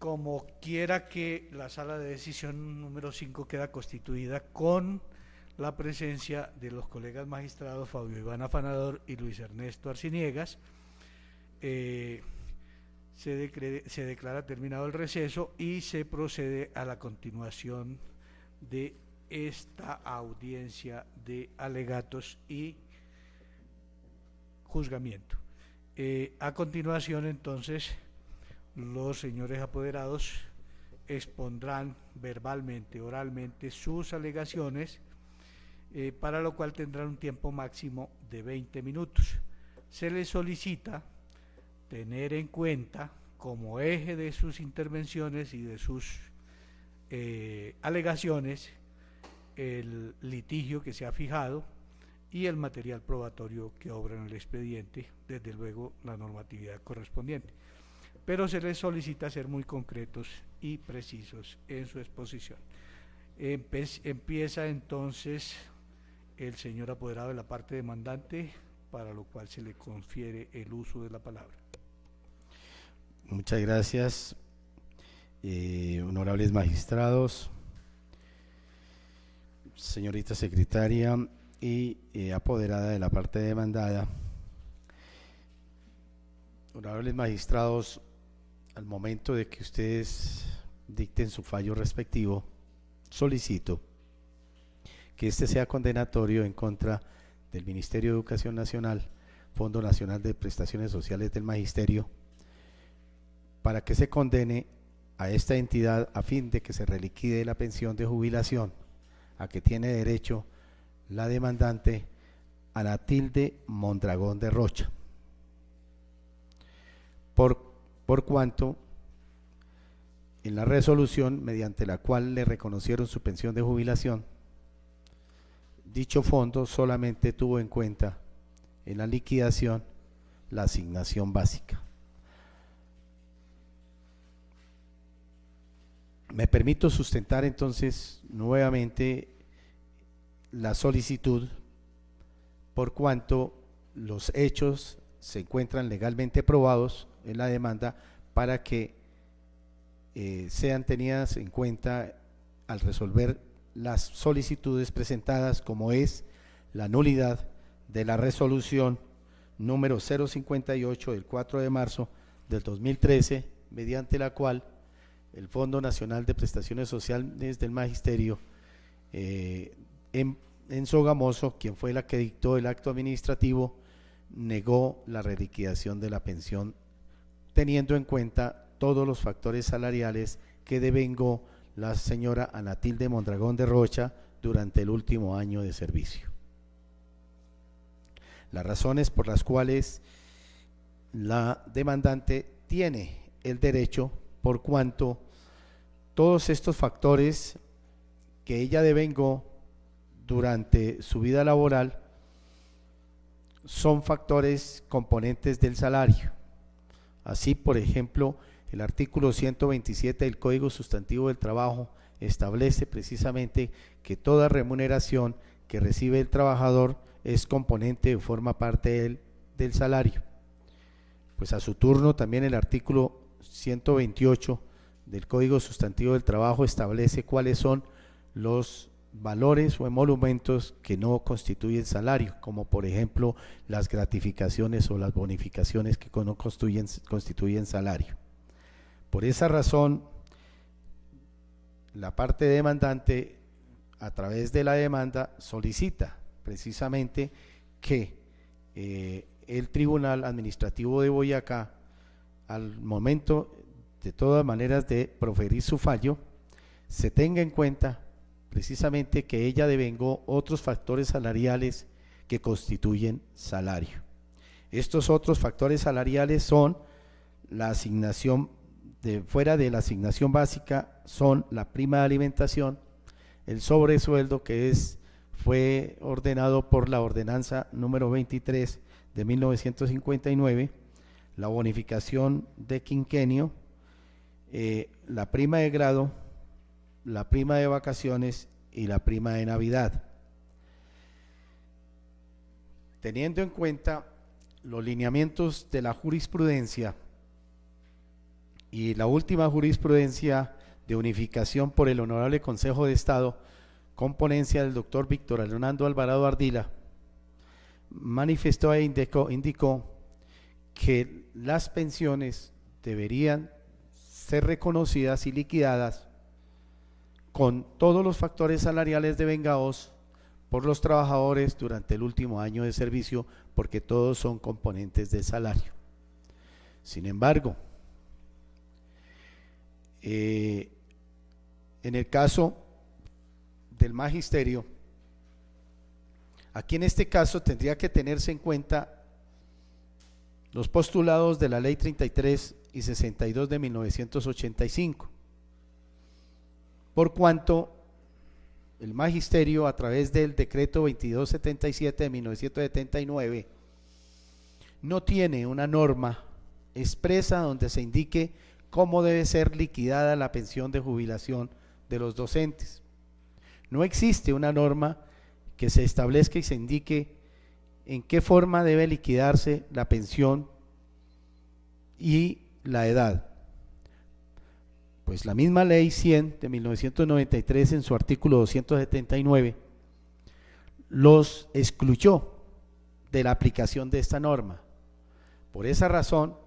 como quiera que la sala de decisión número 5 queda constituida con la presencia de los colegas magistrados Fabio Iván Afanador y Luis Ernesto Arciniegas, se declara terminado el receso y se procede a la continuación de esta audiencia de alegatos y juzgamiento. A continuación, entonces, los señores apoderados expondrán verbalmente, oralmente, sus alegaciones, para lo cual tendrán un tiempo máximo de 20 minutos. Se les solicita tener en cuenta como eje de sus intervenciones y de sus alegaciones el litigio que se ha fijado y el material probatorio que obra en el expediente, desde luego la normatividad correspondiente. Pero se les solicita ser muy concretos y precisos en su exposición. Empieza entonces el señor apoderado de la parte demandante, para lo cual se le confiere el uso de la palabra. Muchas gracias, honorables magistrados, señorita secretaria y apoderada de la parte demandada. Honorables magistrados, al momento de que ustedes dicten su fallo respectivo, solicito que este sea condenatorio en contra del Ministerio de Educación Nacional, Fondo Nacional de Prestaciones Sociales del Magisterio, para que se condene a esta entidad a fin de que se reliquide la pensión de jubilación a que tiene derecho la demandante Anatilde Mondragón de Rocha, por cuanto en la resolución mediante la cual le reconocieron su pensión de jubilación, dicho fondo solamente tuvo en cuenta en la liquidación la asignación básica. Me permito sustentar entonces nuevamente la solicitud por cuanto los hechos se encuentran legalmente probados en la demanda para que sean tenidas en cuenta al resolver las solicitudes presentadas, como es la nulidad de la resolución número 058 del 4 de marzo del 2013, mediante la cual el Fondo Nacional de Prestaciones Sociales del Magisterio, en Sogamoso, quien fue la que dictó el acto administrativo, negó la reliquidación de la pensión, teniendo en cuenta todos los factores salariales que devengó la señora Anatilde Mondragón de Rocha durante el último año de servicio. Las razones por las cuales la demandante tiene el derecho, por cuanto todos estos factores que ella devengó durante su vida laboral son factores componentes del salario. Así, por ejemplo, el artículo 127 del Código Sustantivo del Trabajo establece precisamente que toda remuneración que recibe el trabajador es componente o forma parte del salario. Pues a su turno también el artículo 128 del Código Sustantivo del Trabajo establece cuáles son los valores o emolumentos que no constituyen salario, como por ejemplo las gratificaciones o las bonificaciones que no constituyen salario. Por esa razón, la parte demandante, a través de la demanda, solicita precisamente que el Tribunal Administrativo de Boyacá, al momento de todas maneras de proferir su fallo, se tenga en cuenta precisamente que ella devengó otros factores salariales que constituyen salario. Estos otros factores salariales son la asignación fuera de la asignación básica, son la prima de alimentación, el sobresueldo que fue ordenado por la ordenanza número 23 de 1959, la bonificación de quinquenio, la prima de grado, la prima de vacaciones y la prima de Navidad. Teniendo en cuenta los lineamientos de la jurisprudencia y la última jurisprudencia de unificación por el Honorable Consejo de Estado, con ponencia del doctor Víctor Hernando Alvarado Ardila, manifestó e indicó que las pensiones deberían ser reconocidas y liquidadas con todos los factores salariales devengados por los trabajadores durante el último año de servicio, porque todos son componentes del salario. Sin embargo, en el caso del magisterio, aquí en este caso tendría que tenerse en cuenta los postulados de la Ley 33 y 62 de 1985, por cuanto el magisterio, a través del decreto 2277 de 1979, no tiene una norma expresa donde se indique cómo debe ser liquidada la pensión de jubilación de los docentes. No existe una norma que se establezca y se indique en qué forma debe liquidarse la pensión y la edad. Pues la misma ley 100 de 1993, en su artículo 279, los excluyó de la aplicación de esta norma. Por esa razón,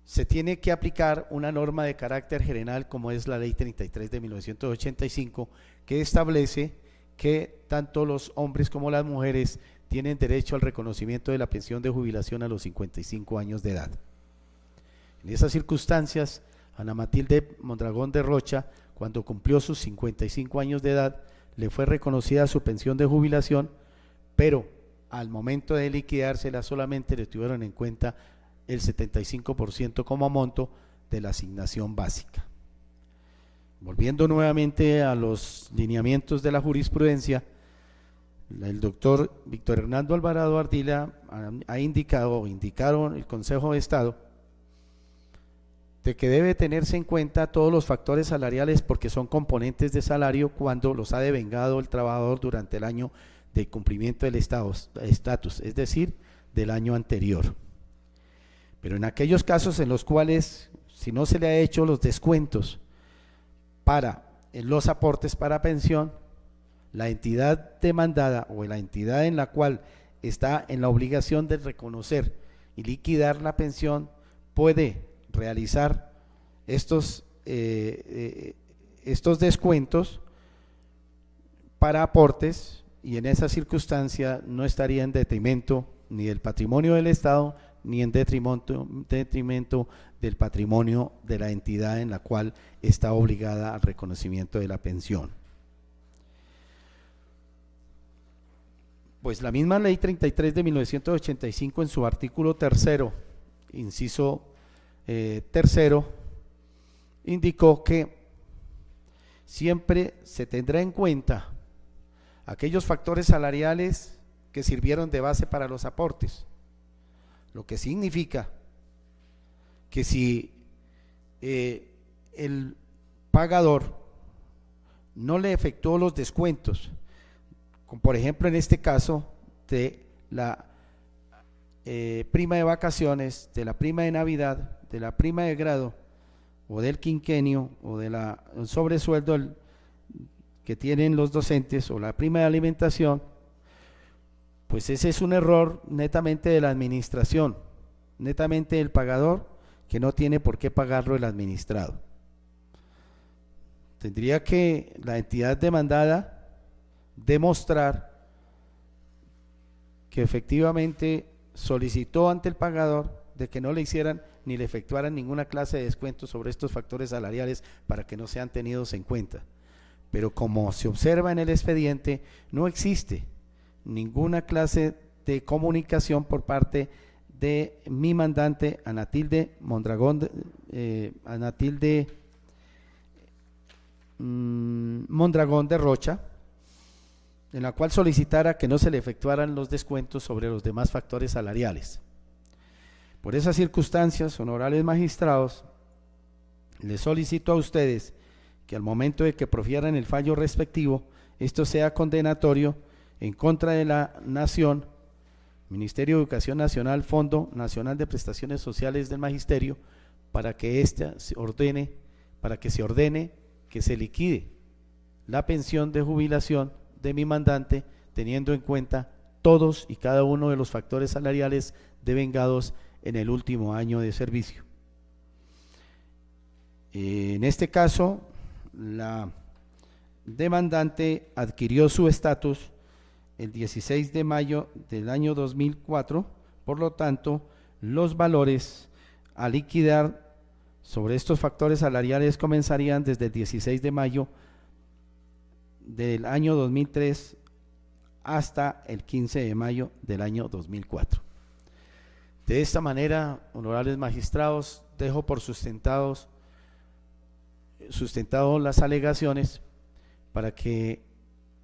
se tiene que aplicar una norma de carácter general, como es la Ley 33 de 1985, que establece que tanto los hombres como las mujeres tienen derecho al reconocimiento de la pensión de jubilación a los 55 años de edad. En esas circunstancias, Ana Matilde Mondragón de Rocha, cuando cumplió sus 55 años de edad, le fue reconocida su pensión de jubilación, pero al momento de liquidársela solamente le tuvieron en cuenta el 75% como monto de la asignación básica. Volviendo nuevamente a los lineamientos de la jurisprudencia, el doctor Víctor Hernando Alvarado Ardila indicaron el Consejo de Estado de que debe tenerse en cuenta todos los factores salariales, porque son componentes de salario cuando los ha devengado el trabajador durante el año de cumplimiento del estatus, es decir, del año anterior. Pero en aquellos casos en los cuales, si no se le ha hecho los descuentos para los aportes para pensión, la entidad demandada o la entidad en la cual está en la obligación de reconocer y liquidar la pensión puede realizar estos descuentos para aportes, y en esa circunstancia no estaría en detrimento ni del patrimonio del Estado ni en detrimento del patrimonio de la entidad en la cual está obligada al reconocimiento de la pensión. Pues la misma Ley 33 de 1985, en su artículo 3º, inciso 3º, indicó que siempre se tendrá en cuenta aquellos factores salariales que sirvieron de base para los aportes, lo que significa que si el pagador no le efectuó los descuentos, como por ejemplo en este caso de la prima de vacaciones, de la prima de Navidad, de la prima de grado o del quinquenio o del sobresueldo que tienen los docentes o la prima de alimentación, pues ese es un error netamente de la administración, netamente del pagador, que no tiene por qué pagarlo el administrado. Tendría que la entidad demandada demostrar que efectivamente solicitó ante el pagador de que no le hicieran ni le efectuaran ninguna clase de descuento sobre estos factores salariales para que no sean tenidos en cuenta. Pero como se observa en el expediente, no existe ninguna clase de comunicación por parte de mi mandante Ana Tilde Mondragón de Rocha, en la cual solicitara que no se le efectuaran los descuentos sobre los demás factores salariales. Por esas circunstancias, honorables magistrados, les solicito a ustedes que al momento de que profieran el fallo respectivo, esto sea condenatorio en contra de la Nación, Ministerio de Educación Nacional, Fondo Nacional de Prestaciones Sociales del Magisterio, para que se ordene que se liquide la pensión de jubilación de mi mandante, teniendo en cuenta todos y cada uno de los factores salariales devengados en el último año de servicio. En este caso, la demandante adquirió su estatus el 16 de mayo del año 2004, por lo tanto, los valores a liquidar sobre estos factores salariales comenzarían desde el 16 de mayo del año 2003 hasta el 15 de mayo del año 2004. De esta manera, honorables magistrados, dejo por sustentado las alegaciones para que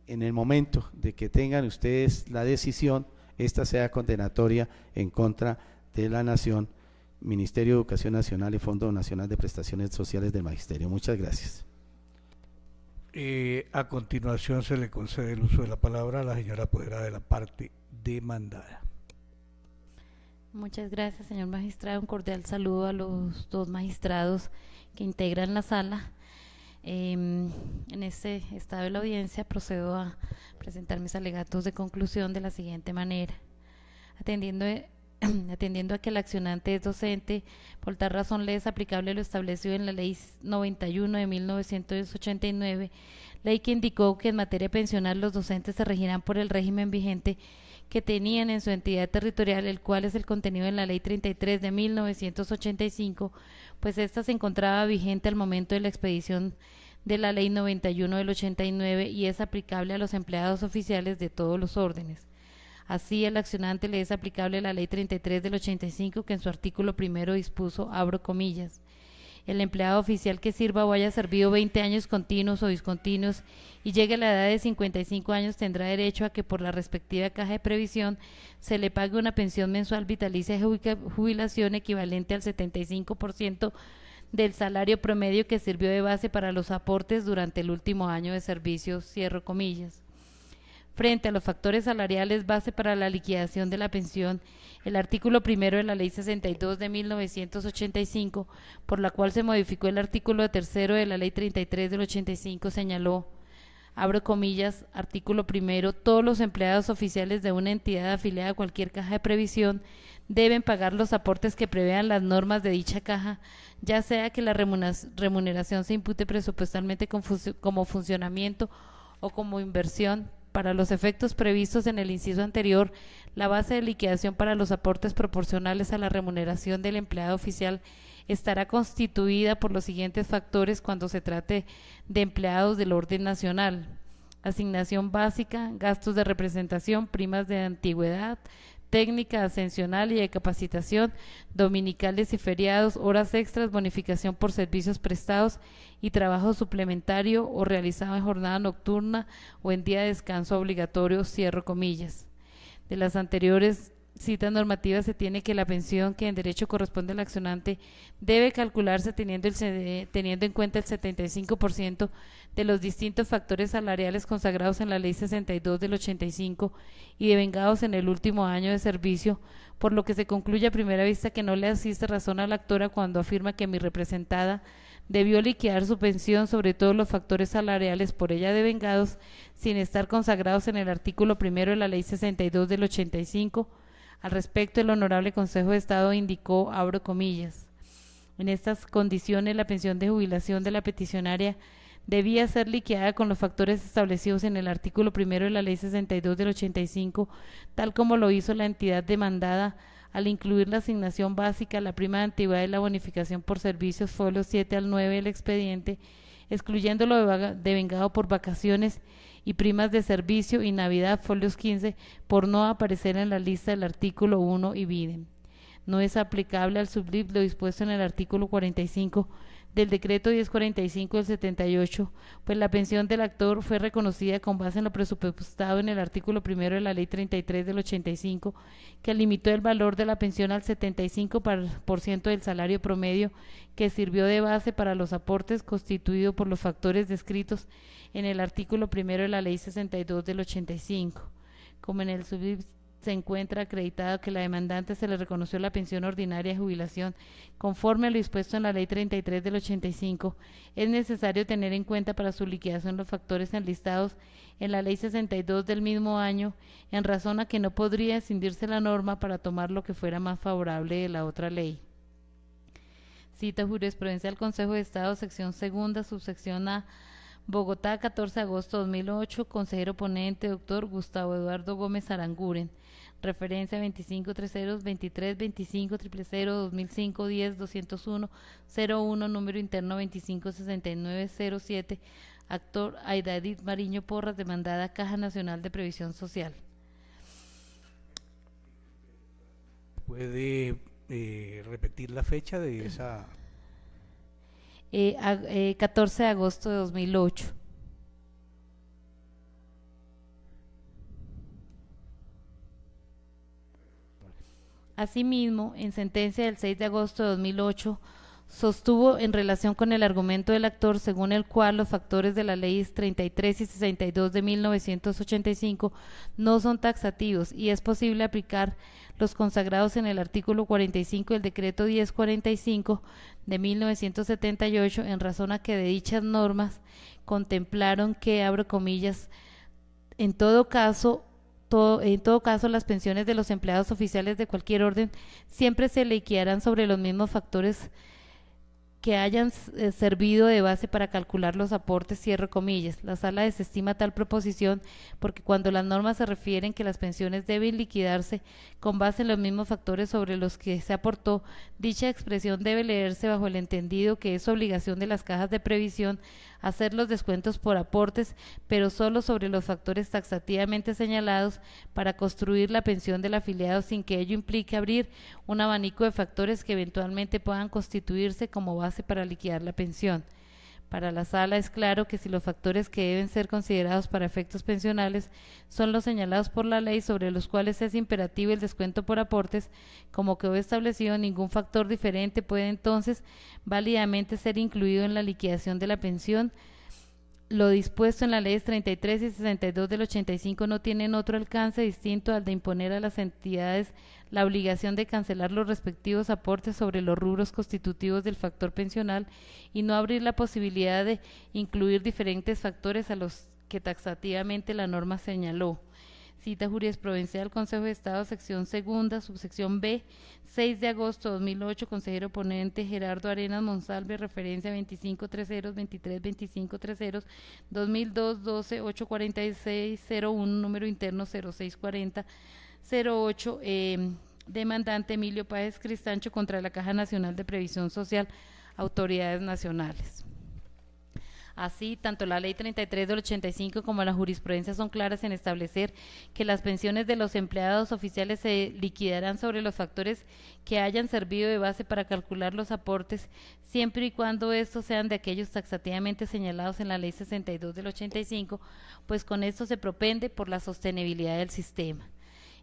en el momento de que tengan ustedes la decisión, esta sea condenatoria en contra de la Nación, Ministerio de Educación Nacional y Fondo Nacional de Prestaciones Sociales del Magisterio. Muchas gracias. A continuación se le concede el uso de la palabra a la señora apoderada de la parte demandada. Muchas gracias, señor magistrado. Un cordial saludo a los dos magistrados que integran la sala. En este estado de la audiencia procedo a presentar mis alegatos de conclusión de la siguiente manera. Atendiendo a que el accionante es docente, por tal razón le es aplicable lo establecido en la Ley 91 de 1989, ley que indicó que en materia pensional los docentes se regirán por el régimen vigente que tenían en su entidad territorial, el cual es el contenido en la Ley 33 de 1985, pues ésta se encontraba vigente al momento de la expedición de la Ley 91 del 89 y es aplicable a los empleados oficiales de todos los órdenes. Así, al accionante le es aplicable la Ley 33 del 85, que en su artículo primero dispuso, abro comillas, el empleado oficial que sirva o haya servido 20 años continuos o discontinuos y llegue a la edad de 55 años tendrá derecho a que por la respectiva caja de previsión se le pague una pensión mensual vitalicia de jubilación equivalente al 75% del salario promedio que sirvió de base para los aportes durante el último año de servicio, cierro comillas. Frente a los factores salariales base para la liquidación de la pensión, el artículo primero de la Ley 62 de 1985, por la cual se modificó el artículo tercero de la Ley 33 del 85, señaló, abro comillas, artículo primero, todos los empleados oficiales de una entidad afiliada a cualquier caja de previsión deben pagar los aportes que prevean las normas de dicha caja, ya sea que la remuneración se impute presupuestalmente como funcionamiento o como inversión. Para los efectos previstos en el inciso anterior, la base de liquidación para los aportes proporcionales a la remuneración del empleado oficial estará constituida por los siguientes factores cuando se trate de empleados del orden nacional: asignación básica, gastos de representación, primas de antigüedad, técnica ascensional y de capacitación, dominicales y feriados, horas extras, bonificación por servicios prestados y trabajo suplementario o realizado en jornada nocturna o en día de descanso obligatorio, cierro comillas. De las anteriores citas normativas se tiene que la pensión que en derecho corresponde al accionante debe calcularse teniendo en cuenta el 75% de los distintos factores salariales consagrados en la Ley 62 del 85 y devengados en el último año de servicio, por lo que se concluye a primera vista que no le asiste razón a la actora cuando afirma que mi representada debió liquidar su pensión sobre todos los factores salariales por ella devengados sin estar consagrados en el artículo primero de la Ley 62 del 85. Al respecto, el Honorable Consejo de Estado indicó, abro comillas, en estas condiciones la pensión de jubilación de la peticionaria debía ser liquidada con los factores establecidos en el artículo primero de la Ley 62 del 85, tal como lo hizo la entidad demandada al incluir la asignación básica, la prima de antigüedad y la bonificación por servicios, folios 7 al 9 del expediente, excluyendo lo devengado por vacaciones y primas de servicio y Navidad, folios 15, por no aparecer en la lista del artículo 1 y vide. No es aplicable al sublib lo dispuesto en el artículo 45 del decreto 1045 del 78, pues la pensión del actor fue reconocida con base en lo presupuestado en el artículo primero de la Ley 33 del 85, que limitó el valor de la pensión al 75% del salario promedio, que sirvió de base para los aportes constituido por los factores descritos en el artículo primero de la Ley 62 del 85. Como en el se encuentra acreditado que la demandante se le reconoció la pensión ordinaria de jubilación conforme a lo dispuesto en la Ley 33 del 85, es necesario tener en cuenta para su liquidación los factores enlistados en la Ley 62 del mismo año, en razón a que no podría escindirse la norma para tomar lo que fuera más favorable de la otra ley. Cita Jurisprudencia del Consejo de Estado, sección segunda, subsección A, Bogotá, 14 de agosto de 2008, consejero ponente, doctor Gustavo Eduardo Gómez Aranguren. Referencia 2530 23 25 000 2005 10 201 01, número interno 256907, actor Aida Edith Mariño Porras, demandada Caja Nacional de Previsión Social. ¿Puede repetir la fecha de esa? 14 de agosto de 2008. Asimismo, en sentencia del 6 de agosto de 2008, sostuvo en relación con el argumento del actor según el cual los factores de las leyes 33 y 62 de 1985 no son taxativos y es posible aplicar los consagrados en el artículo 45 del decreto 1045 de 1978 en razón a que de dichas normas contemplaron que, abro comillas, en todo caso las pensiones de los empleados oficiales de cualquier orden siempre se liquidarán sobre los mismos factores que hayan servido de base para calcular los aportes, cierro comillas. La sala desestima tal proposición porque cuando las normas se refieren que las pensiones deben liquidarse con base en los mismos factores sobre los que se aportó, dicha expresión debe leerse bajo el entendido que es obligación de las cajas de previsión hacer los descuentos por aportes, pero solo sobre los factores taxativamente señalados para construir la pensión del afiliado sin que ello implique abrir un abanico de factores que eventualmente puedan constituirse como base para liquidar la pensión. Para la sala es claro que si los factores que deben ser considerados para efectos pensionales son los señalados por la ley sobre los cuales es imperativo el descuento por aportes, como quedó establecido, ningún factor diferente puede entonces válidamente ser incluido en la liquidación de la pensión. Lo dispuesto en las leyes 33 y 62 del 85 no tienen otro alcance distinto al de imponer a las entidades la obligación de cancelar los respectivos aportes sobre los rubros constitutivos del factor pensional y no abrir la posibilidad de incluir diferentes factores a los que taxativamente la norma señaló. Cita Jurisprudencia del Consejo de Estado, sección segunda, subsección B, 6 de agosto de 2008, consejero ponente Gerardo Arenas Monsalve, referencia 2530 23 25 30 2002 12 846 01, número interno 0640 08, demandante Emilio Páez Cristancho contra la Caja Nacional de Previsión Social, autoridades nacionales. Así, tanto la Ley 33 del 85 como la jurisprudencia son claras en establecer que las pensiones de los empleados oficiales se liquidarán sobre los factores que hayan servido de base para calcular los aportes, siempre y cuando estos sean de aquellos taxativamente señalados en la Ley 62 del 85, pues con esto se propende por la sostenibilidad del sistema.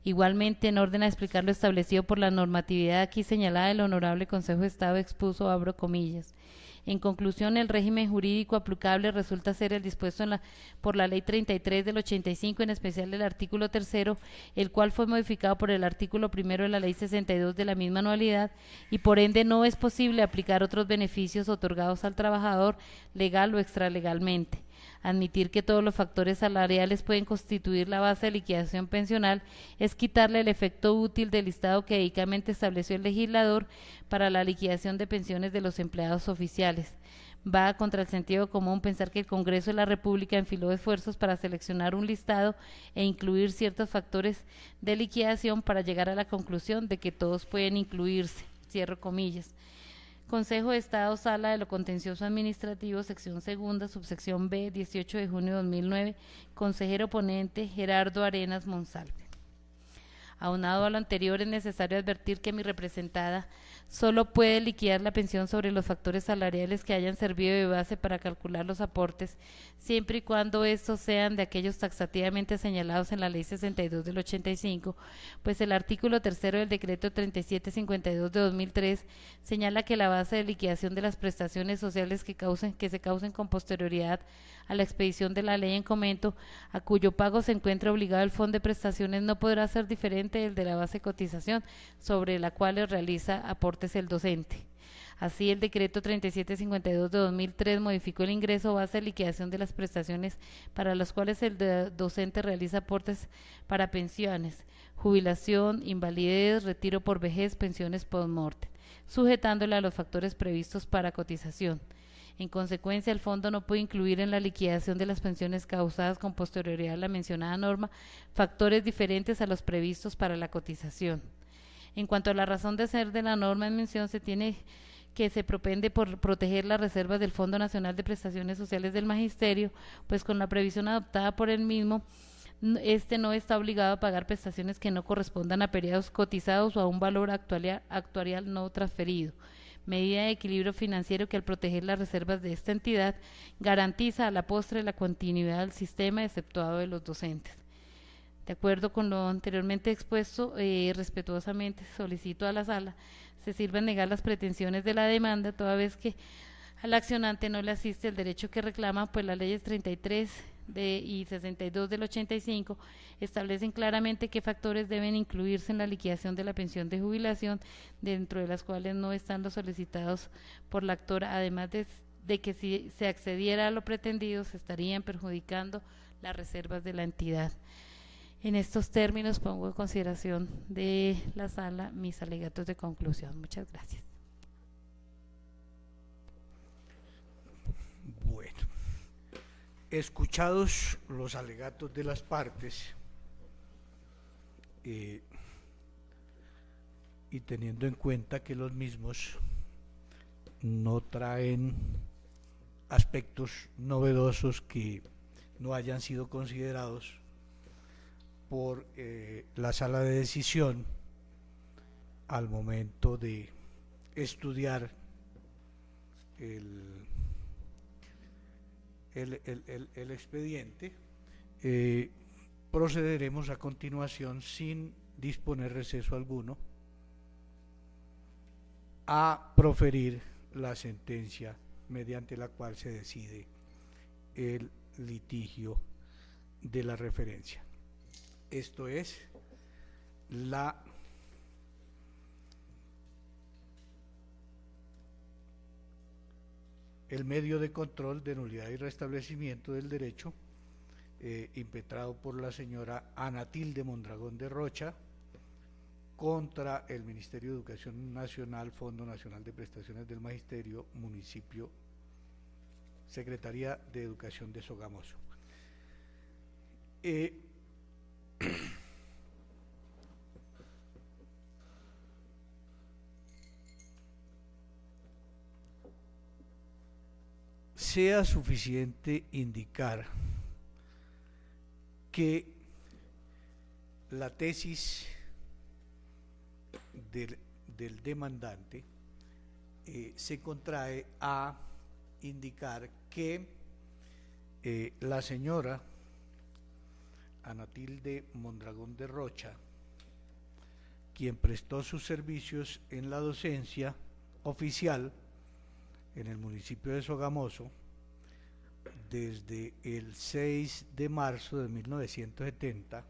Igualmente, en orden a explicar lo establecido por la normatividad aquí señalada, el Honorable Consejo de Estado expuso, abro comillas. En conclusión, el régimen jurídico aplicable resulta ser el dispuesto por la Ley 33 del 85, en especial el artículo 3º, el cual fue modificado por el artículo 1 de la Ley 62 de la misma anualidad, y por ende no es posible aplicar otros beneficios otorgados al trabajador legal o extralegalmente. Admitir que todos los factores salariales pueden constituir la base de liquidación pensional es quitarle el efecto útil del listado que dedicadamente estableció el legislador para la liquidación de pensiones de los empleados oficiales. Va contra el sentido común pensar que el Congreso de la República enfiló esfuerzos para seleccionar un listado e incluir ciertos factores de liquidación para llegar a la conclusión de que todos pueden incluirse. Cierro comillas. Consejo de Estado, Sala de lo Contencioso Administrativo, sección segunda, subsección B, 18 de junio de 2009, consejero ponente Gerardo Arenas Monsalve. Aunado a lo anterior, es necesario advertir que mi representada solo puede liquidar la pensión sobre los factores salariales que hayan servido de base para calcular los aportes, siempre y cuando estos sean de aquellos taxativamente señalados en la Ley 62 del 85, pues el artículo tercero del decreto 3752 de 2003 señala que la base de liquidación de las prestaciones sociales que se causen con posterioridad a la expedición de la ley en comento, a cuyo pago se encuentra obligado el fondo de prestaciones, no podrá ser diferente del de la base de cotización sobre la cual realiza aportes el docente. Así, el decreto 3752 de 2003 modificó el ingreso base de liquidación de las prestaciones para las cuales el docente realiza aportes para pensiones, jubilación, invalidez, retiro por vejez, pensiones post-mortem, sujetándola a los factores previstos para cotización. En consecuencia, el fondo no puede incluir en la liquidación de las pensiones causadas con posterioridad a la mencionada norma factores diferentes a los previstos para la cotización. En cuanto a la razón de ser de la norma en mención, se propende por proteger las reservas del Fondo Nacional de Prestaciones Sociales del Magisterio, pues con la previsión adoptada por el mismo, este no está obligado a pagar prestaciones que no correspondan a periodos cotizados o a un valor actuarial no transferido, medida de equilibrio financiero que al proteger las reservas de esta entidad garantiza a la postre la continuidad del sistema exceptuado de los docentes. De acuerdo con lo anteriormente expuesto, respetuosamente solicito a la Sala se sirvan negar las pretensiones de la demanda, toda vez que al accionante no le asiste el derecho que reclama, pues las leyes 33 y 62 del 85 establecen claramente qué factores deben incluirse en la liquidación de la pensión de jubilación, dentro de las cuales no están los solicitados por la actora, además de que si se accediera a lo pretendido se estarían perjudicando las reservas de la entidad. En estos términos pongo en consideración de la Sala mis alegatos de conclusión. Muchas gracias. Bueno, escuchados los alegatos de las partes y teniendo en cuenta que los mismos no traen aspectos novedosos que no hayan sido considerados por la Sala de Decisión al momento de estudiar el expediente, procederemos a continuación, sin disponer receso alguno, a proferir la sentencia mediante la cual se decide el litigio de la referencia. Esto es el medio de control de nulidad y restablecimiento del derecho impetrado por la señora Anatilde Mondragón de Rocha contra el Ministerio de Educación Nacional, Fondo Nacional de Prestaciones del Magisterio, Municipio, Secretaría de Educación de Sogamoso. Sea suficiente indicar que la tesis del demandante se contrae a indicar que la señora Anatilde Mondragón de Rocha, quien prestó sus servicios en la docencia oficial en el municipio de Sogamoso desde el 6 de marzo de 1970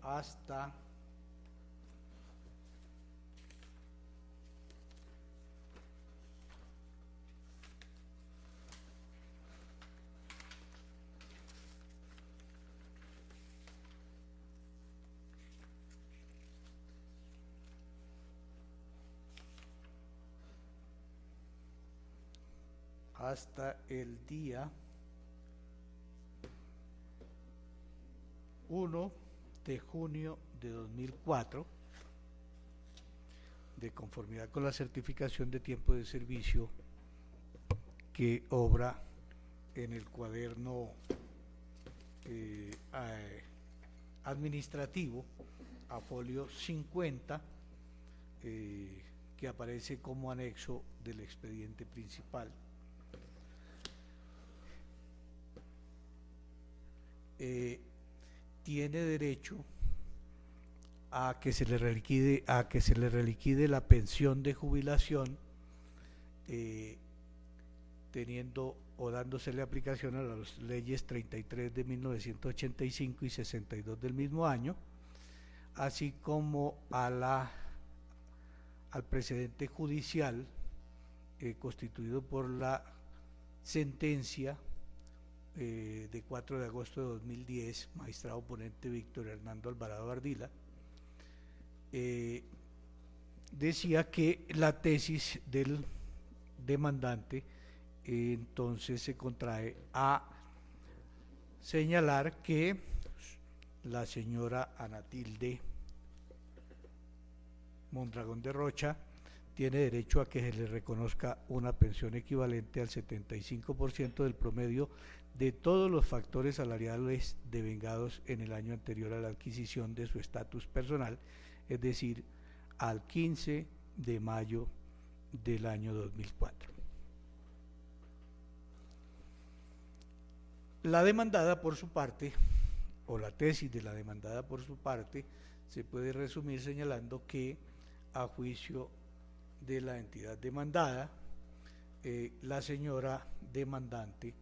hasta el día 1 de junio de 2004, de conformidad con la certificación de tiempo de servicio que obra en el cuaderno administrativo a folio 50, que aparece como anexo del expediente principal. Tiene derecho a que se le reliquide la pensión de jubilación, teniendo o dándosele aplicación a las leyes 33 de 1985 y 62 del mismo año, así como al precedente judicial constituido por la sentencia de 4 de agosto de 2010, magistrado ponente Víctor Hernando Alvarado Ardila, decía que la tesis del demandante entonces se contrae a señalar que la señora Anatilde Mondragón de Rocha tiene derecho a que se le reconozca una pensión equivalente al 75% del promedio de todos los factores salariales devengados en el año anterior a la adquisición de su estatus personal, es decir, al 15 de mayo del año 2004. La demandada, por su parte, o la tesis de la demandada por su parte, se puede resumir señalando que, a juicio de la entidad demandada, la señora demandante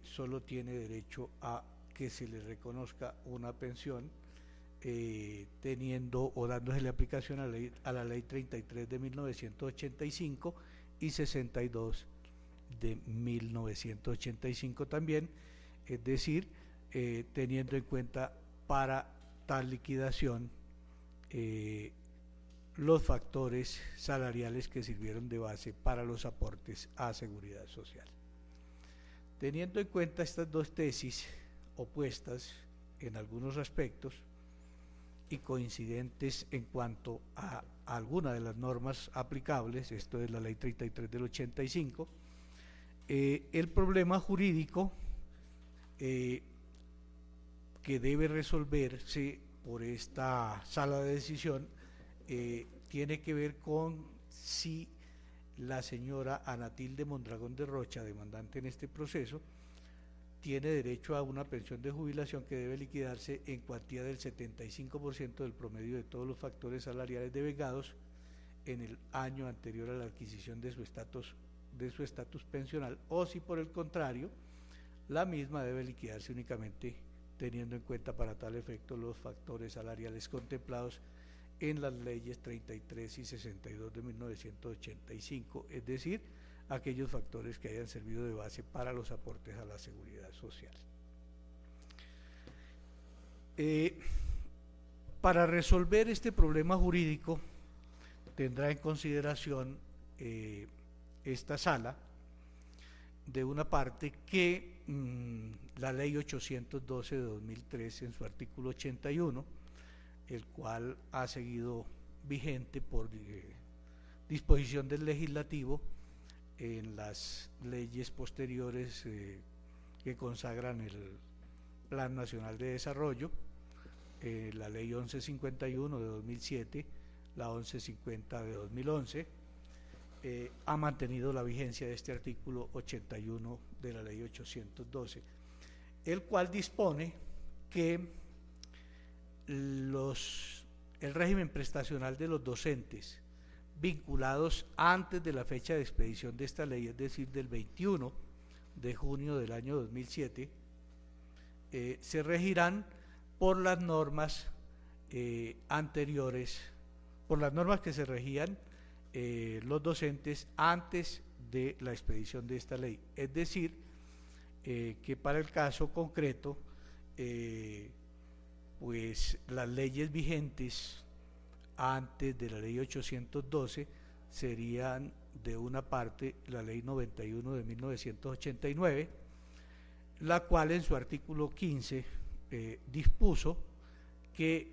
solo tiene derecho a que se le reconozca una pensión, teniendo o dándose la aplicación a la ley 33 de 1985 y 62 de 1985 también, es decir, teniendo en cuenta para tal liquidación los factores salariales que sirvieron de base para los aportes a seguridad social. Teniendo en cuenta estas dos tesis opuestas en algunos aspectos y coincidentes en cuanto a alguna de las normas aplicables, esto es la ley 33 del 85, el problema jurídico que debe resolverse por esta sala de decisión tiene que ver con si la señora Anatilde Mondragón de Rocha, demandante en este proceso, tiene derecho a una pensión de jubilación que debe liquidarse en cuantía del 75% del promedio de todos los factores salariales devengados en el año anterior a la adquisición de su estatus pensional, o si por el contrario la misma debe liquidarse únicamente teniendo en cuenta para tal efecto los factores salariales contemplados en las leyes 33 y 62 de 1985, es decir, aquellos factores que hayan servido de base para los aportes a la seguridad social. Para resolver este problema jurídico tendrá en consideración esta sala, de una parte, que la ley 812 de 2003 en su artículo 81, el cual ha seguido vigente por disposición del legislativo en las leyes posteriores que consagran el Plan Nacional de Desarrollo, la ley 1151 de 2007, la 1150 de 2011, ha mantenido la vigencia de este artículo 81 de la ley 812, el cual dispone que el régimen prestacional de los docentes vinculados antes de la fecha de expedición de esta ley, es decir, del 21 de junio del año 2007, se regirán por las normas anteriores, por las normas que se regían los docentes antes de la expedición de esta ley. Es decir, que para el caso concreto, pues las leyes vigentes antes de la ley 812 serían, de una parte, la ley 91 de 1989, la cual en su artículo 15 dispuso que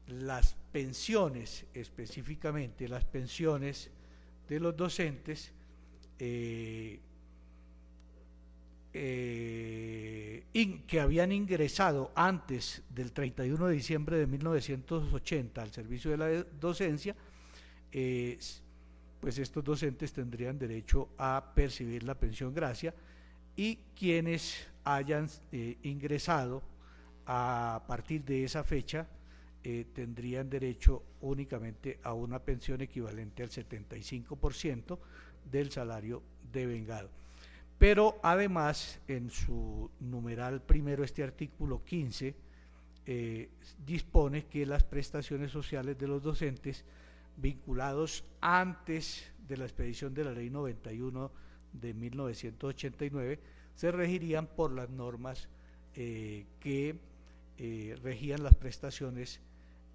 las pensiones, específicamente las pensiones de los docentes, que habían ingresado antes del 31 de diciembre de 1980 al servicio de la docencia, pues estos docentes tendrían derecho a percibir la pensión gracia, y quienes hayan ingresado a partir de esa fecha tendrían derecho únicamente a una pensión equivalente al 75% del salario devengado. Pero además, en su numeral primero, este artículo 15 dispone que las prestaciones sociales de los docentes vinculados antes de la expedición de la Ley 91 de 1989 se regirían por las normas que regían las prestaciones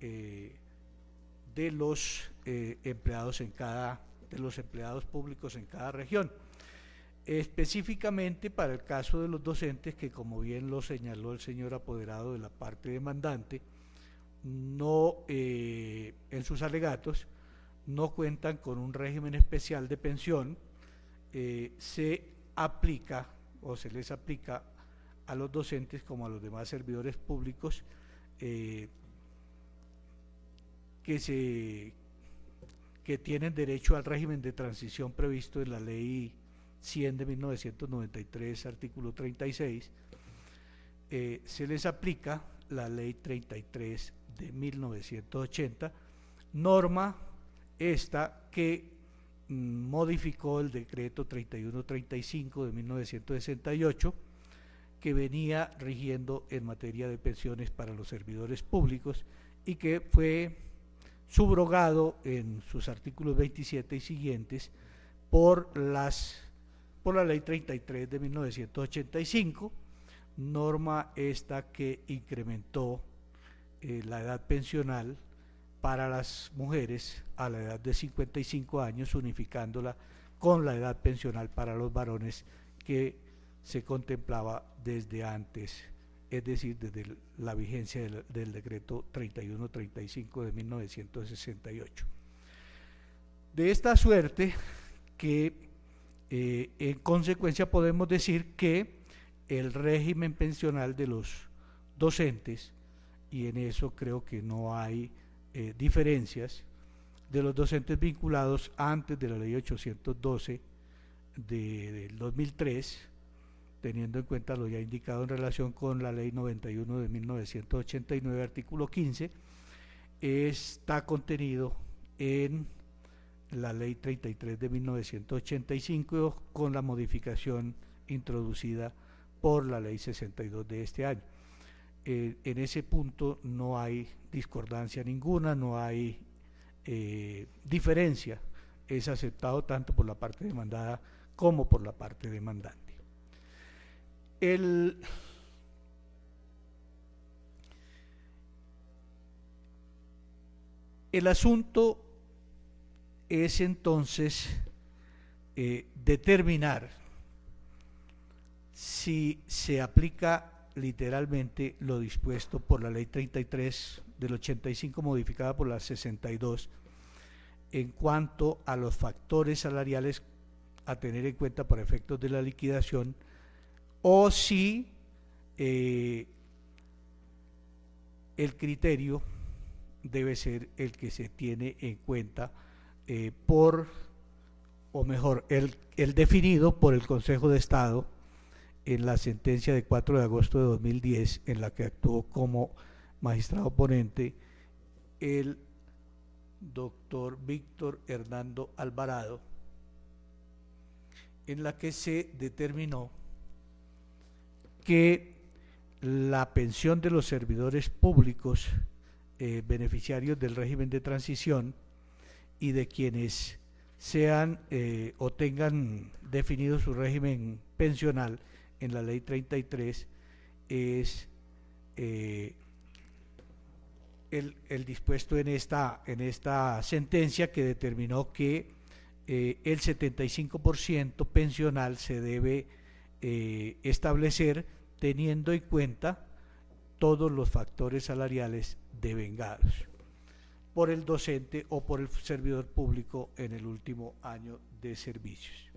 de los empleados de los empleados públicos en cada región. Específicamente para el caso de los docentes, que como bien lo señaló el señor apoderado de la parte demandante, no en sus alegatos no cuentan con un régimen especial de pensión, se aplica o se les aplica a los docentes como a los demás servidores públicos que tienen derecho al régimen de transición previsto en la Ley 100 de 1993, artículo 36, se les aplica la Ley 33 de 1980, norma esta que modificó el decreto 3135 de 1968, que venía rigiendo en materia de pensiones para los servidores públicos y que fue subrogado en sus artículos 27 y siguientes por la Ley 33 de 1985, norma esta que incrementó la edad pensional para las mujeres a la edad de 55 años, unificándola con la edad pensional para los varones que se contemplaba desde antes, es decir, desde la vigencia del decreto 3135 de 1968. De esta suerte que en consecuencia podemos decir que el régimen pensional de los docentes, y en eso creo que no hay diferencias, de los docentes vinculados antes de la Ley 812 del 2003, teniendo en cuenta lo ya indicado en relación con la Ley 91 de 1989, artículo 15, está contenido en la Ley 33 de 1985 con la modificación introducida por la Ley 62 de este año. En ese punto no hay discordancia ninguna, no hay diferencia, es aceptado tanto por la parte demandada como por la parte demandante. El asunto es entonces determinar si se aplica literalmente lo dispuesto por la Ley 33 del 85 modificada por la 62 en cuanto a los factores salariales a tener en cuenta para efectos de la liquidación, o si el criterio debe ser el que se tiene en cuenta el definido por el Consejo de Estado en la sentencia de 4 de agosto de 2010, en la que actuó como magistrado ponente el doctor Víctor Hernando Alvarado, en la que se determinó que la pensión de los servidores públicos beneficiarios del régimen de transición y de quienes sean o tengan definido su régimen pensional en la Ley 33 es el dispuesto en esta sentencia, que determinó que el 75% pensional se debe establecer teniendo en cuenta todos los factores salariales devengados por el docente o por el servidor público en el último año de servicios.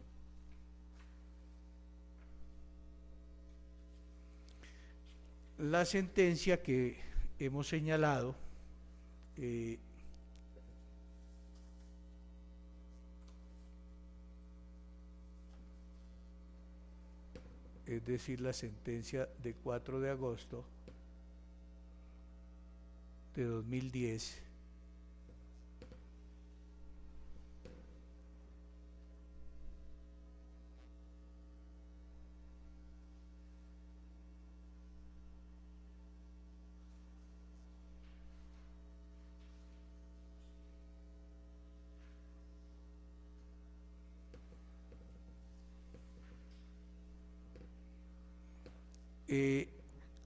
La sentencia que hemos señalado es decir, la sentencia de 4 de agosto de 2010,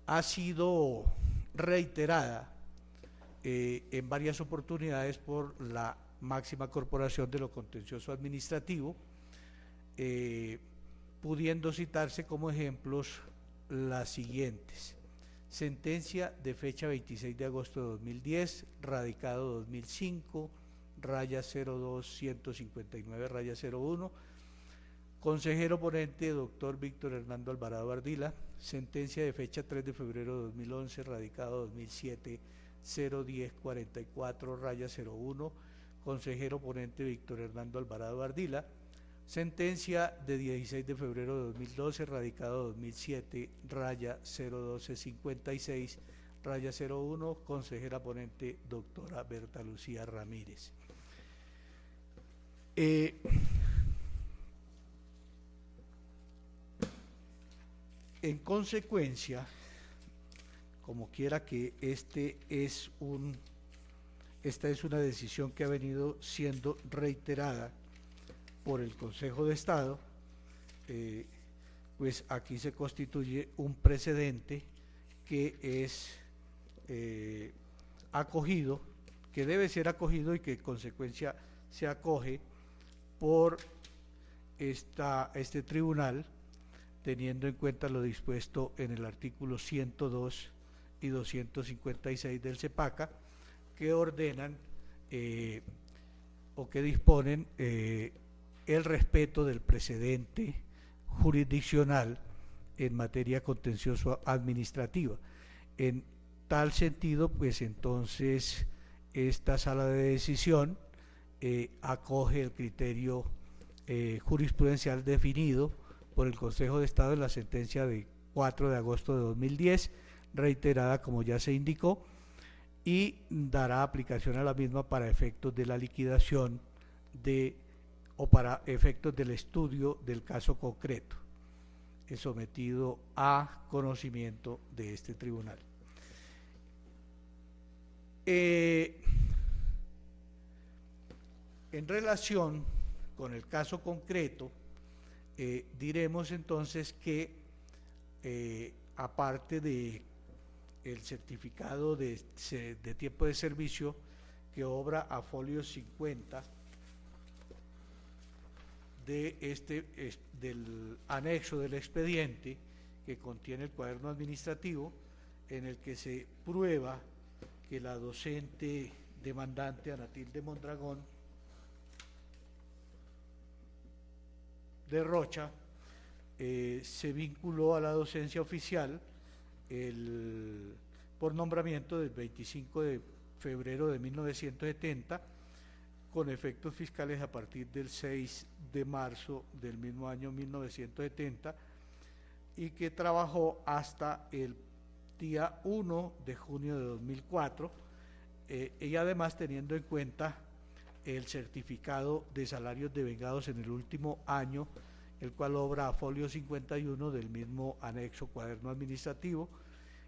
ha sido reiterada en varias oportunidades por la máxima corporación de lo contencioso administrativo, pudiendo citarse como ejemplos las siguientes: sentencia de fecha 26 de agosto de 2010, radicado 2005, raya 02-159, raya 01, consejero ponente doctor Víctor Hernando Alvarado Ardila, sentencia de fecha 3 de febrero de 2011, radicado 2007, 01044, raya 01, consejero ponente Víctor Hernando Alvarado Ardila, sentencia de 16 de febrero de 2012, radicado 2007, raya 01256, raya 01, consejera ponente doctora Berta Lucía Ramírez. En consecuencia, como quiera que esta es una decisión que ha venido siendo reiterada por el Consejo de Estado, pues aquí se constituye un precedente que es acogido, que debe ser acogido y que en consecuencia se acoge por este tribunal, teniendo en cuenta lo dispuesto en el artículo 102 y 256 del CEPACA, que ordenan o que disponen el respeto del precedente jurisdiccional en materia contencioso administrativa. En tal sentido, pues entonces esta sala de decisión acoge el criterio jurisprudencial definido por el Consejo de Estado en la sentencia de 4 de agosto de 2010, reiterada como ya se indicó, y dará aplicación a la misma para efectos de la liquidación o para efectos del estudio del caso concreto, sometido a conocimiento de este tribunal. En relación con el caso concreto, diremos entonces que aparte de el certificado de tiempo de servicio que obra a folio 50 del anexo del expediente, que contiene el cuaderno administrativo en el que se prueba que la docente demandante Anatilde Mondragón de Rocha se vinculó a la docencia oficial por nombramiento del 25 de febrero de 1970, con efectos fiscales a partir del 6 de marzo del mismo año 1970, y que trabajó hasta el día 1 de junio de 2004, y además teniendo en cuenta el certificado de salarios devengados en el último año, el cual obra a folio 51 del mismo anexo cuaderno administrativo,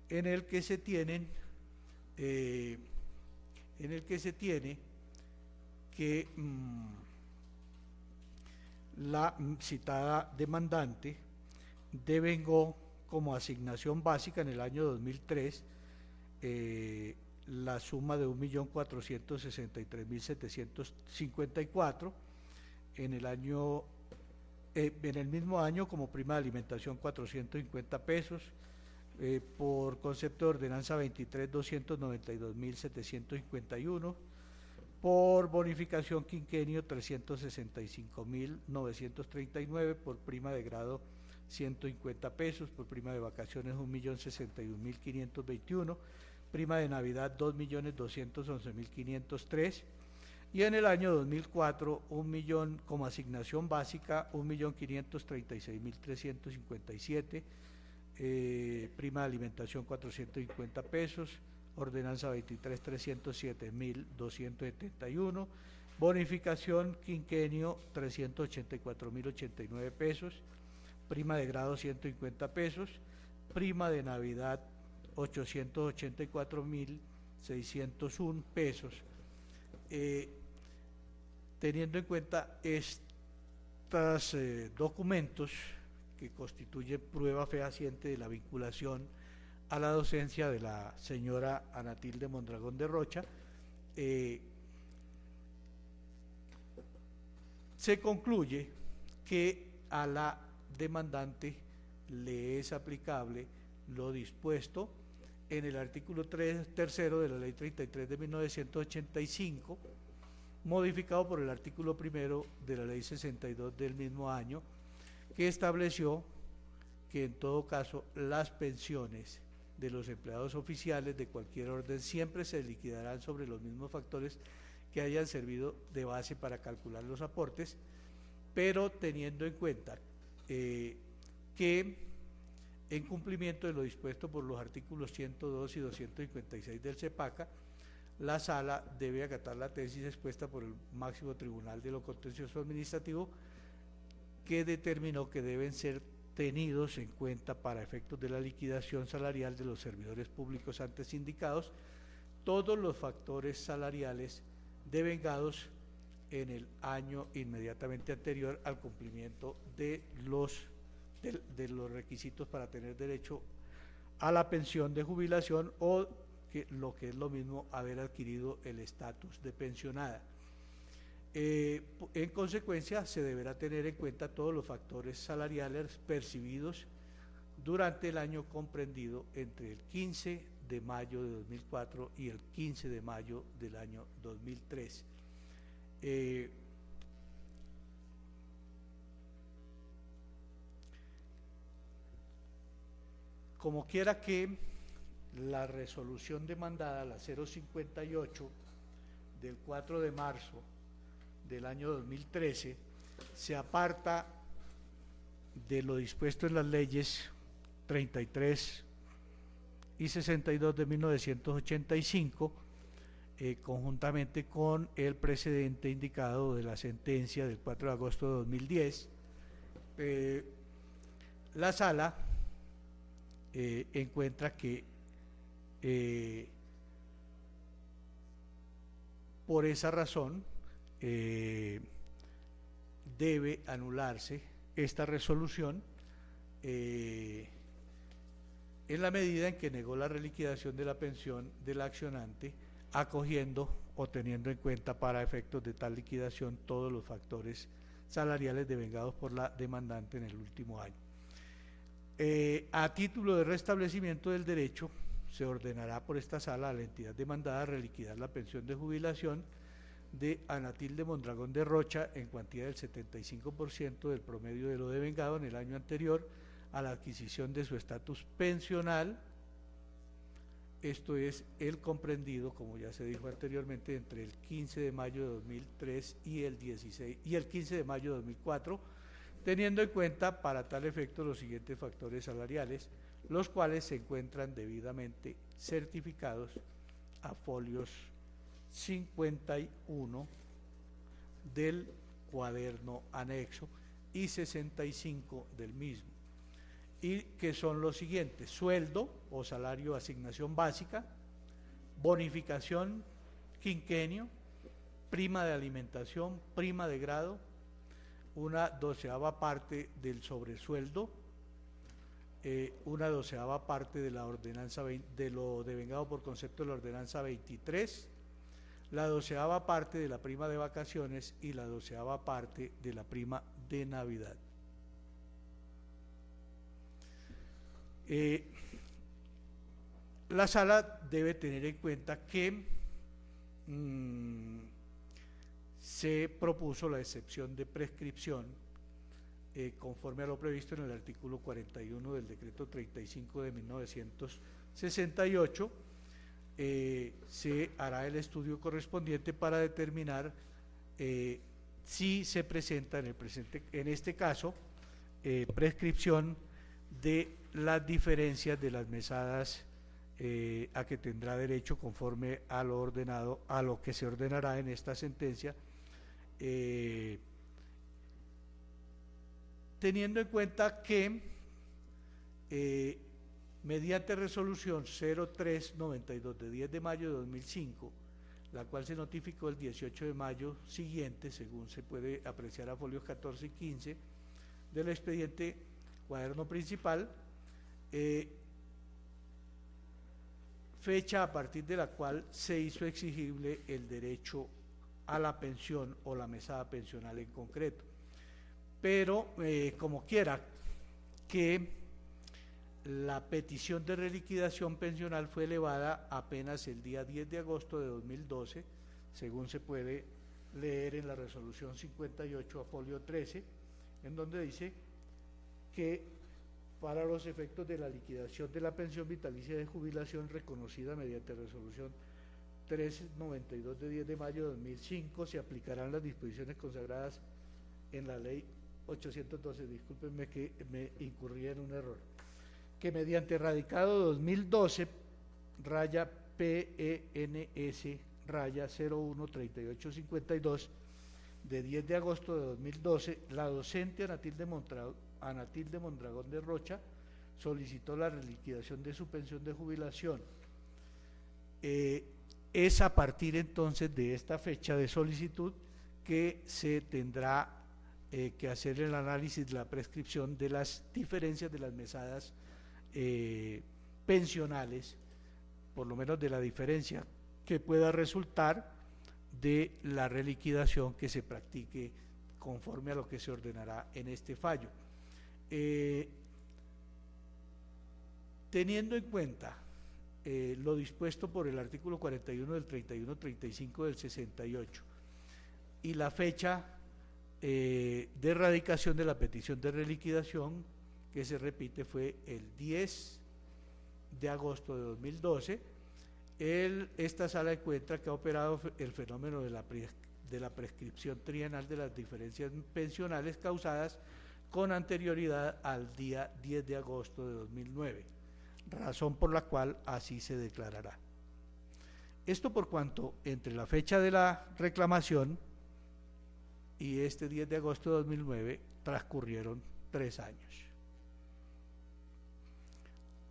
en el que se tiene que la citada demandante devengó como asignación básica en el año 2003 la suma de 1.463.754, en el mismo año como prima de alimentación 450 pesos, por concepto de ordenanza 23 292.751, por bonificación quinquenio 365.939, por prima de grado 150 pesos, por prima de vacaciones 1.061.521, prima de Navidad 2.211.503, y en el año 2004 1 millón como asignación básica 1.536.357, prima de alimentación 450 pesos, ordenanza 23 307.271, bonificación quinquenio 384.089 pesos, prima de grado 150 pesos, prima de Navidad 884.601 pesos. Teniendo en cuenta estos documentos que constituyen prueba fehaciente de la vinculación a la docencia de la señora Anatilde Mondragón de Rocha, se concluye que a la demandante le es aplicable lo dispuesto en el artículo tercero de la Ley 33 de 1985, modificado por el artículo primero de la Ley 62 del mismo año, que estableció que en todo caso las pensiones de los empleados oficiales de cualquier orden siempre se liquidarán sobre los mismos factores que hayan servido de base para calcular los aportes, pero teniendo en cuenta que en cumplimiento de lo dispuesto por los artículos 102 y 256 del CEPACA, la Sala debe acatar la tesis expuesta por el máximo tribunal de lo contencioso administrativo, que determinó que deben ser tenidos en cuenta para efectos de la liquidación salarial de los servidores públicos antes indicados todos los factores salariales devengados en el año inmediatamente anterior al cumplimiento de los requisitos para tener derecho a la pensión de jubilación o lo que es lo mismo haber adquirido el estatus de pensionada. En consecuencia, se deberá tener en cuenta todos los factores salariales percibidos durante el año comprendido entre el 15 de mayo de 2004 y el 15 de mayo del año 2003. Como quiera que la resolución demandada, la 058 del 4 de marzo del año 2013, se aparta de lo dispuesto en las leyes 33 y 62 de 1985, conjuntamente con el precedente indicado de la sentencia del 4 de agosto de 2010, la Sala encuentra que por esa razón debe anularse esta resolución en la medida en que negó la reliquidación de la pensión del accionante, acogiendo o teniendo en cuenta para efectos de tal liquidación todos los factores salariales devengados por la demandante en el último año. A título de restablecimiento del derecho, se ordenará por esta Sala a la entidad demandada reliquidar la pensión de jubilación de Anatilde Mondragón de Rocha en cuantía del 75% del promedio de lo devengado en el año anterior a la adquisición de su estatus pensional. Esto es el comprendido, como ya se dijo anteriormente, entre el 15 de mayo de 2003 y el 15 de mayo de 2004, teniendo en cuenta para tal efecto los siguientes factores salariales, los cuales se encuentran debidamente certificados a folios 51 del cuaderno anexo y 65 del mismo, y que son los siguientes: sueldo o salario de asignación básica, bonificación quinquenio, prima de alimentación, prima de grado, una 12ª parte del sobresueldo, una 12ª parte de la ordenanza de lo devengado por concepto de la ordenanza 23, la 12ª parte de la prima de vacaciones y la 12ª parte de la prima de Navidad. La Sala debe tener en cuenta que se propuso la excepción de prescripción conforme a lo previsto en el artículo 41 del decreto 35 de 1968, se hará el estudio correspondiente para determinar si se presenta en este caso prescripción de las diferencias de las mesadas a que tendrá derecho conforme a lo ordenado, a lo que se ordenará en esta sentencia, teniendo en cuenta que mediante resolución 0392 de 10 de mayo de 2005, la cual se notificó el 18 de mayo siguiente, según se puede apreciar a folios 14 y 15 del expediente cuaderno principal, fecha a partir de la cual se hizo exigible el derecho a la pensión o la mesada pensional en concreto. Pero, como quiera, que la petición de reliquidación pensional fue elevada apenas el día 10 de agosto de 2012, según se puede leer en la resolución 58 a folio 13, en donde dice que para los efectos de la liquidación de la pensión vitalicia de jubilación reconocida mediante resolución 392 de 10 de mayo de 2005, se aplicarán las disposiciones consagradas en la ley 812, discúlpenme que me incurrí en un error, que mediante radicado 2012 raya PENS raya 013852 de 10 de agosto de 2012, la docente Anatilde Mondragón de Rocha solicitó la reliquidación de su pensión de jubilación. Es a partir entonces de esta fecha de solicitud que se tendrá que hacer el análisis de la prescripción de las diferencias de las mesadas pensionales, por lo menos de la diferencia que pueda resultar de la reliquidación que se practique conforme a lo que se ordenará en este fallo. Teniendo en cuenta lo dispuesto por el artículo 41 del 31-35 del 68 y la fecha de erradicación de la petición de reliquidación, que se repite fue el 10 de agosto de 2012, esta sala encuentra que ha operado el fenómeno de la prescripción trienal de las diferencias pensionales causadas con anterioridad al día 10 de agosto de 2009, razón por la cual así se declarará. Esto por cuanto entre la fecha de la reclamación y este 10 de agosto de 2009 transcurrieron 3 años.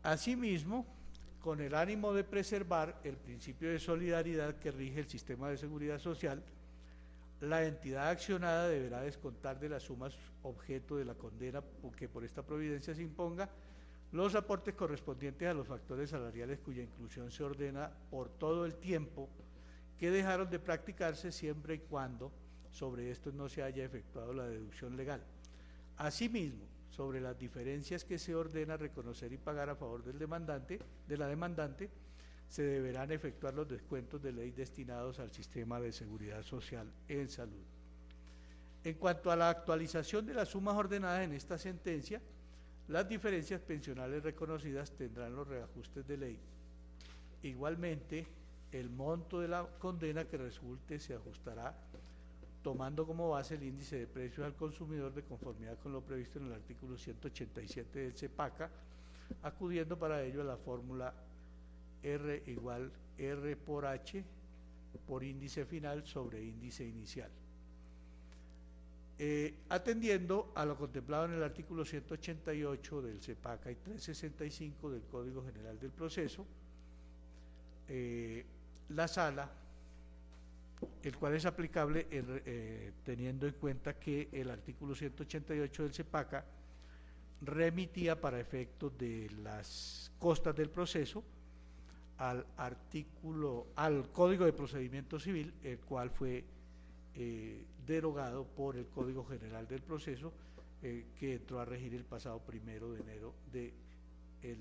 Asimismo, con el ánimo de preservar el principio de solidaridad que rige el sistema de seguridad social, la entidad accionada deberá descontar de las sumas objeto de la condena que por esta providencia se imponga los aportes correspondientes a los factores salariales cuya inclusión se ordena por todo el tiempo que dejaron de practicarse, siempre y cuando sobre esto no se haya efectuado la deducción legal. Asimismo, sobre las diferencias que se ordena reconocer y pagar a favor del demandante, de la demandante, se deberán efectuar los descuentos de ley destinados al sistema de seguridad social en salud. En cuanto a la actualización de las sumas ordenadas en esta sentencia, las diferencias pensionales reconocidas tendrán los reajustes de ley. Igualmente, el monto de la condena que resulte se ajustará tomando como base el índice de precios al consumidor de conformidad con lo previsto en el artículo 187 del CEPACA, acudiendo para ello a la fórmula R igual R por H por índice final sobre índice inicial. Atendiendo a lo contemplado en el artículo 188 del CEPACA y 365 del Código General del Proceso, la Sala, el cual es aplicable teniendo en cuenta que el artículo 188 del CEPACA remitía para efectos de las costas del proceso al Código de Procedimiento Civil, el cual fue derogado por el Código General del Proceso, que entró a regir el pasado 1 de enero del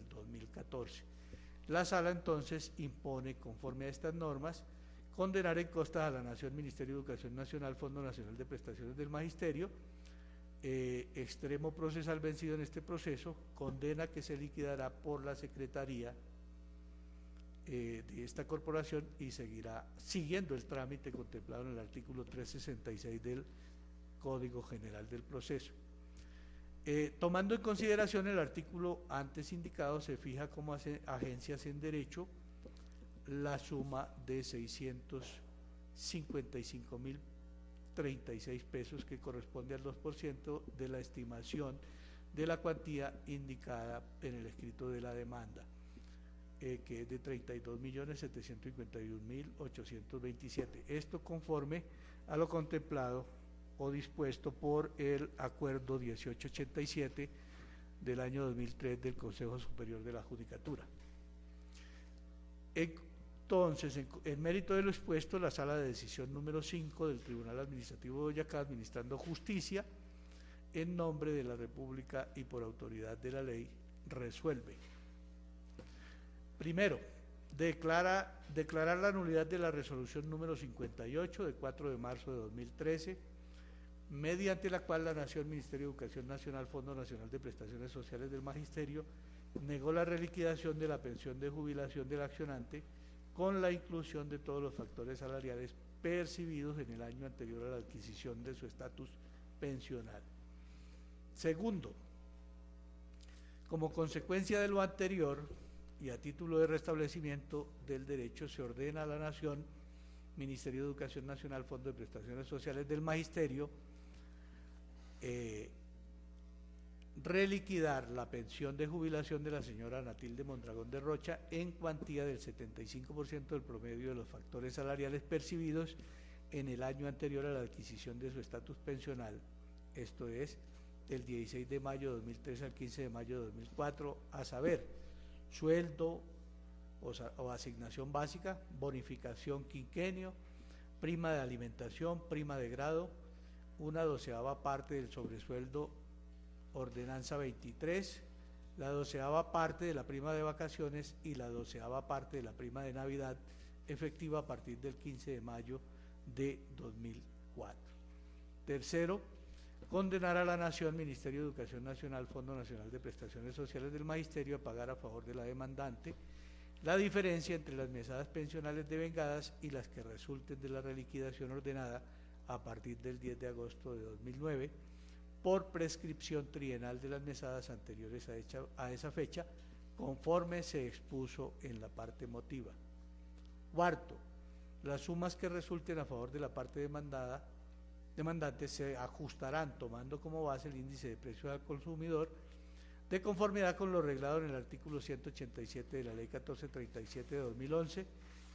2014. La Sala entonces impone, conforme a estas normas, condenar en costas a la Nación, Ministerio de Educación Nacional, Fondo Nacional de Prestaciones del Magisterio, extremo procesal vencido en este proceso, condena que se liquidará por la Secretaría de esta corporación y seguirá siguiendo el trámite contemplado en el artículo 366 del Código General del Proceso. Tomando en consideración el artículo antes indicado, se fija como agencias en derecho la suma de 655.036 pesos, que corresponde al 2% de la estimación de la cuantía indicada en el escrito de la demanda, que es de 32.751.827. Esto conforme a lo contemplado o dispuesto por el Acuerdo 1887 del año 2003 del Consejo Superior de la Judicatura. Entonces, en mérito de lo expuesto, la Sala de Decisión número 5 del Tribunal Administrativo de Boyacá, administrando justicia en nombre de la República y por autoridad de la ley, resuelve. Primero, declarar la nulidad de la resolución número 58 de 4 de marzo de 2013, mediante la cual la Nación, Ministerio de Educación Nacional, Fondo Nacional de Prestaciones Sociales del Magisterio, negó la reliquidación de la pensión de jubilación del accionante con la inclusión de todos los factores salariales percibidos en el año anterior a la adquisición de su estatus pensional. Segundo, como consecuencia de lo anterior y a título de restablecimiento del derecho, se ordena a la Nación, Ministerio de Educación Nacional, Fondo de Prestaciones Sociales del Magisterio, reliquidar la pensión de jubilación de la señora Anatilde Mondragón de Rocha en cuantía del 75% del promedio de los factores salariales percibidos en el año anterior a la adquisición de su estatus pensional, esto es, del 16 de mayo de 2003 al 15 de mayo de 2004, a saber, sueldo o asignación básica, bonificación quinquenio, prima de alimentación, prima de grado, 1/12 parte del sobresueldo ordenanza 23, la 12ª parte de la prima de vacaciones y la 12ª parte de la prima de Navidad, efectiva a partir del 15 de mayo de 2004. Tercero, condenar a la Nación, Ministerio de Educación Nacional, Fondo Nacional de Prestaciones Sociales del Magisterio, a pagar a favor de la demandante la diferencia entre las mesadas pensionales devengadas y las que resulten de la reliquidación ordenada a partir del 10 de agosto de 2009, por prescripción trienal de las mesadas anteriores a esa fecha, conforme se expuso en la parte motiva. Cuarto, las sumas que resulten a favor de la parte demandante se ajustarán tomando como base el índice de precios al consumidor, de conformidad con lo reglado en el artículo 187 de la Ley 1437 de 2011,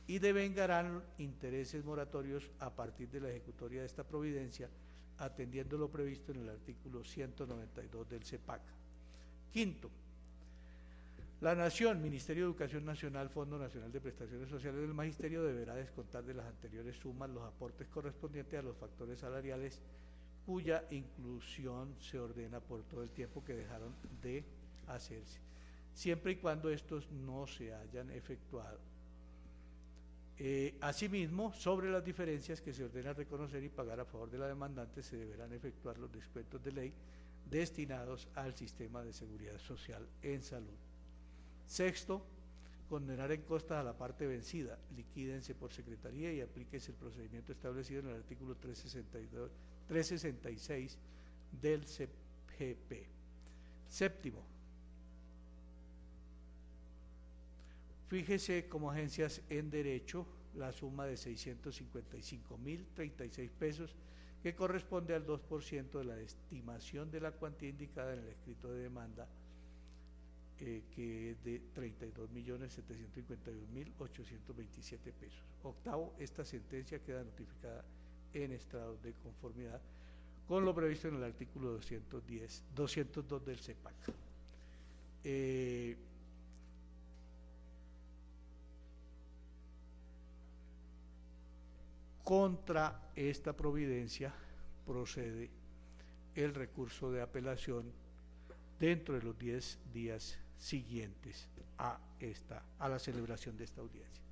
y devengarán intereses moratorios a partir de la ejecutoria de esta providencia, atendiendo lo previsto en el artículo 192 del CEPAC. Quinto, la Nación, Ministerio de Educación Nacional, Fondo Nacional de Prestaciones Sociales del Magisterio, deberá descontar de las anteriores sumas los aportes correspondientes a los factores salariales cuya inclusión se ordena por todo el tiempo que dejaron de hacerse, siempre y cuando estos no se hayan efectuado. Asimismo, sobre las diferencias que se ordena reconocer y pagar a favor de la demandante, se deberán efectuar los descuentos de ley destinados al sistema de seguridad social en salud. Sexto, condenar en costas a la parte vencida, liquídense por secretaría y aplíquese el procedimiento establecido en el artículo 366 del CGP. Séptimo, fíjese como agencias en derecho la suma de 655.036 pesos, que corresponde al 2% de la estimación de la cuantía indicada en el escrito de demanda, que es de 32.751.827 pesos. Octavo, esta sentencia queda notificada en estado de conformidad con lo previsto en el artículo 202 del CEPAC. Contra esta providencia procede el recurso de apelación dentro de los 10 días siguientes a la celebración de esta audiencia.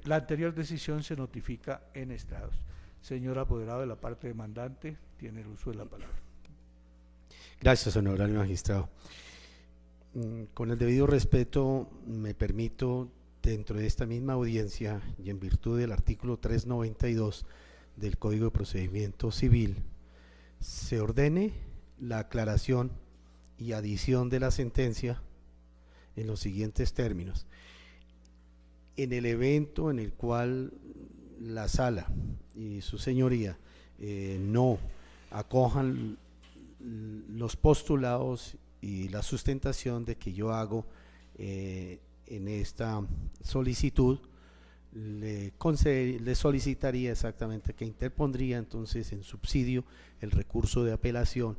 La anterior decisión se notifica en estrados. Señor apoderado de la parte demandante, tiene el uso de la palabra. Gracias, honorable magistrado. Con el debido respeto, me permito, dentro de esta misma audiencia y en virtud del artículo 392 del Código de Procedimiento Civil, se ordene la aclaración y adición de la sentencia en los siguientes términos. En el evento en el cual la sala y su señoría no acojan los postulados y la sustentación de que yo hago en esta solicitud, le solicitaría exactamente que interpondría entonces en subsidio el recurso de apelación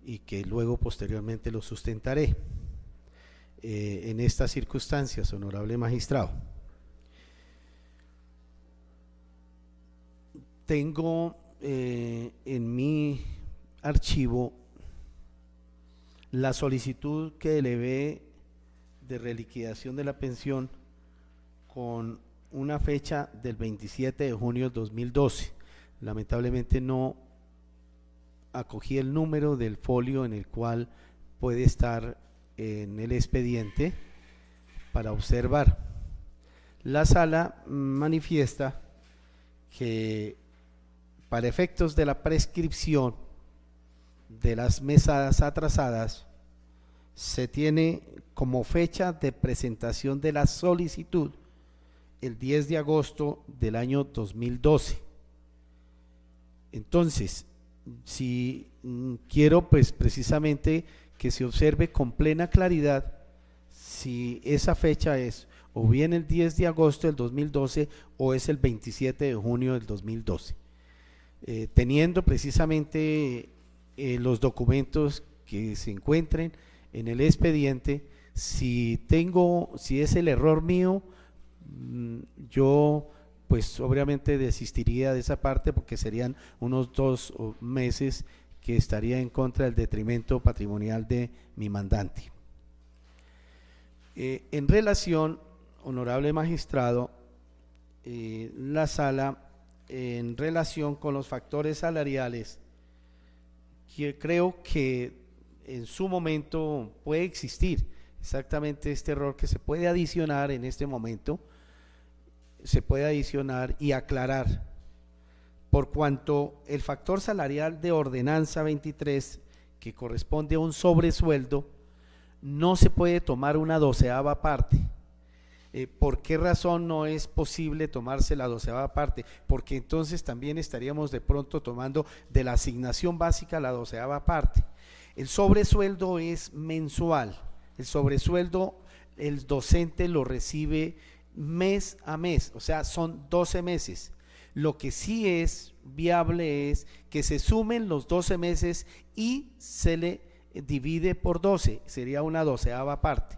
y que luego posteriormente lo sustentaré. En estas circunstancias, honorable magistrado, tengo en mi archivo la solicitud que elevé de reliquidación de la pensión con una fecha del 27 de junio del 2012. Lamentablemente no acogí el número del folio en el cual puede estar en el expediente para observar. La sala manifiesta que para efectos de la prescripción de las mesadas atrasadas se tiene como fecha de presentación de la solicitud el 10 de agosto del año 2012. Entonces, si quiero pues precisamente que se observe con plena claridad si esa fecha es o bien el 10 de agosto del 2012 o es el 27 de junio del 2012, teniendo precisamente los documentos que se encuentren en el expediente. Si es el error mío, yo pues obviamente desistiría de esa parte, porque serían unos 2 meses que estaría en contra del detrimento patrimonial de mi mandante. En relación, honorable magistrado, la sala, en relación con los factores salariales, que creo que en su momento puede existir exactamente este error que se puede adicionar en este momento, se puede adicionar y aclarar, por cuanto el factor salarial de ordenanza 23, que corresponde a un sobresueldo, no se puede tomar una 12ª parte. ¿Por qué razón no es posible tomarse la 12ª parte? Porque entonces también estaríamos de pronto tomando de la asignación básica la 12ª parte. El sobresueldo es mensual. El sobresueldo el docente lo recibe mes a mes, o sea, son 12 meses. Lo que sí es viable es que se sumen los 12 meses y se le divide por 12, sería una 12ª parte.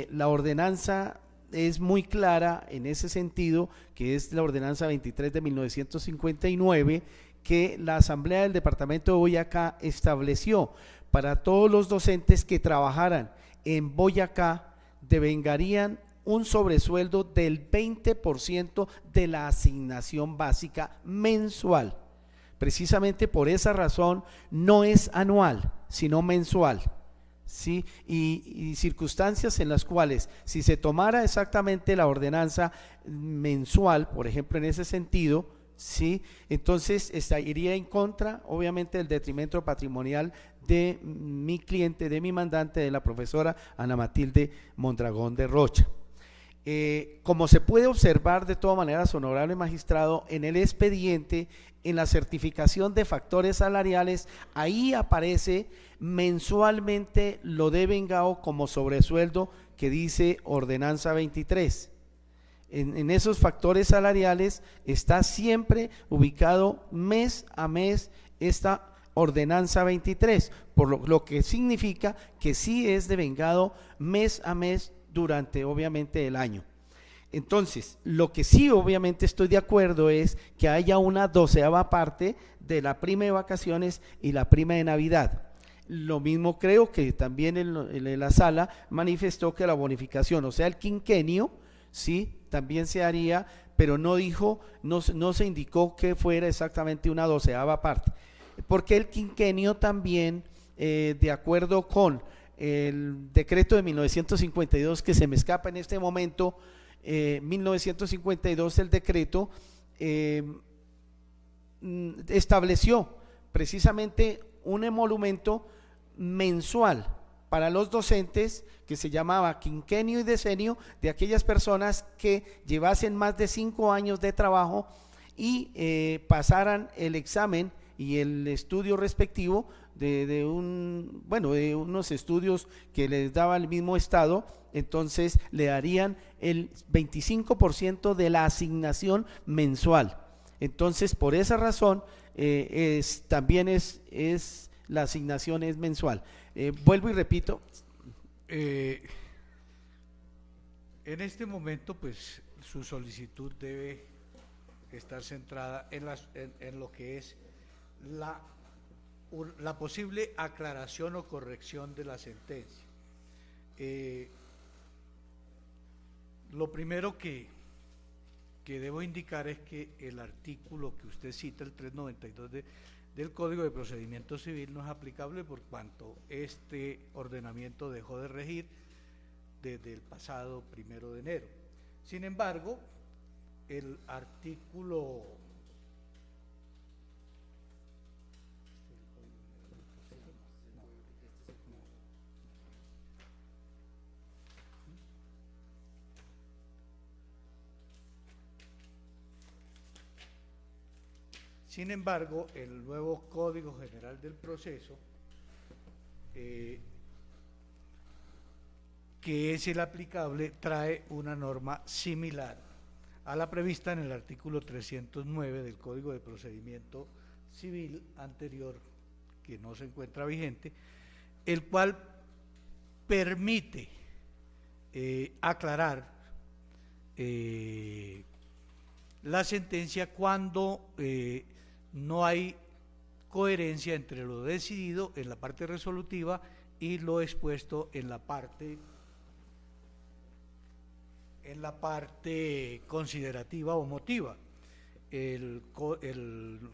La ordenanza es muy clara en ese sentido, que es la ordenanza 23 de 1959, que la Asamblea del Departamento de Boyacá estableció para todos los docentes que trabajaran en Boyacá devengarían un sobresueldo del 20% de la asignación básica mensual. Precisamente por esa razón no es anual, sino mensual, ¿sí? Y circunstancias en las cuales, si se tomara exactamente la ordenanza mensual, por ejemplo, en ese sentido, ¿sí?, entonces iría en contra, obviamente, del detrimento patrimonial de mi cliente, de mi mandante, de la profesora Ana Matilde Mondragón de Rocha. Como se puede observar de todas maneras, honorable magistrado, en el expediente, en la certificación de factores salariales, ahí aparece mensualmente lo devengado como sobresueldo que dice ordenanza 23. En esos factores salariales está siempre ubicado mes a mes esta ordenanza 23, por lo que significa que sí es devengado mes a mes durante obviamente el año. Entonces, lo que sí obviamente estoy de acuerdo es que haya una 12ª parte de la prima de vacaciones y la prima de Navidad. Lo mismo creo que también en la sala manifestó que la bonificación, o sea el quinquenio, sí, también se haría, pero no se indicó que fuera exactamente una 12ª parte, porque el quinquenio también, de acuerdo con el decreto de 1952 que se me escapa en este momento, 1952 el decreto estableció precisamente un emolumento mensual para los docentes que se llamaba quinquenio y decenio de aquellas personas que llevasen más de 5 años de trabajo y pasaran el examen y el estudio respectivo de unos estudios que les daba el mismo estado. Entonces le darían el 25% de la asignación mensual. Entonces por esa razón también la asignación es mensual. Vuelvo y repito. En este momento pues su solicitud debe estar centrada en lo que es la posible aclaración o corrección de la sentencia. Lo primero que debo indicar es que el artículo que usted cita, el 392 del Código de Procedimiento Civil, no es aplicable por cuanto este ordenamiento dejó de regir desde el pasado 1 de enero. Sin embargo, el artículo Sin embargo, el nuevo Código General del Proceso, que es el aplicable, trae una norma similar a la prevista en el artículo 309 del Código de Procedimiento Civil anterior, que no se encuentra vigente, el cual permite aclarar la sentencia cuando no hay coherencia entre lo decidido en la parte resolutiva y lo expuesto en la parte considerativa o motiva. El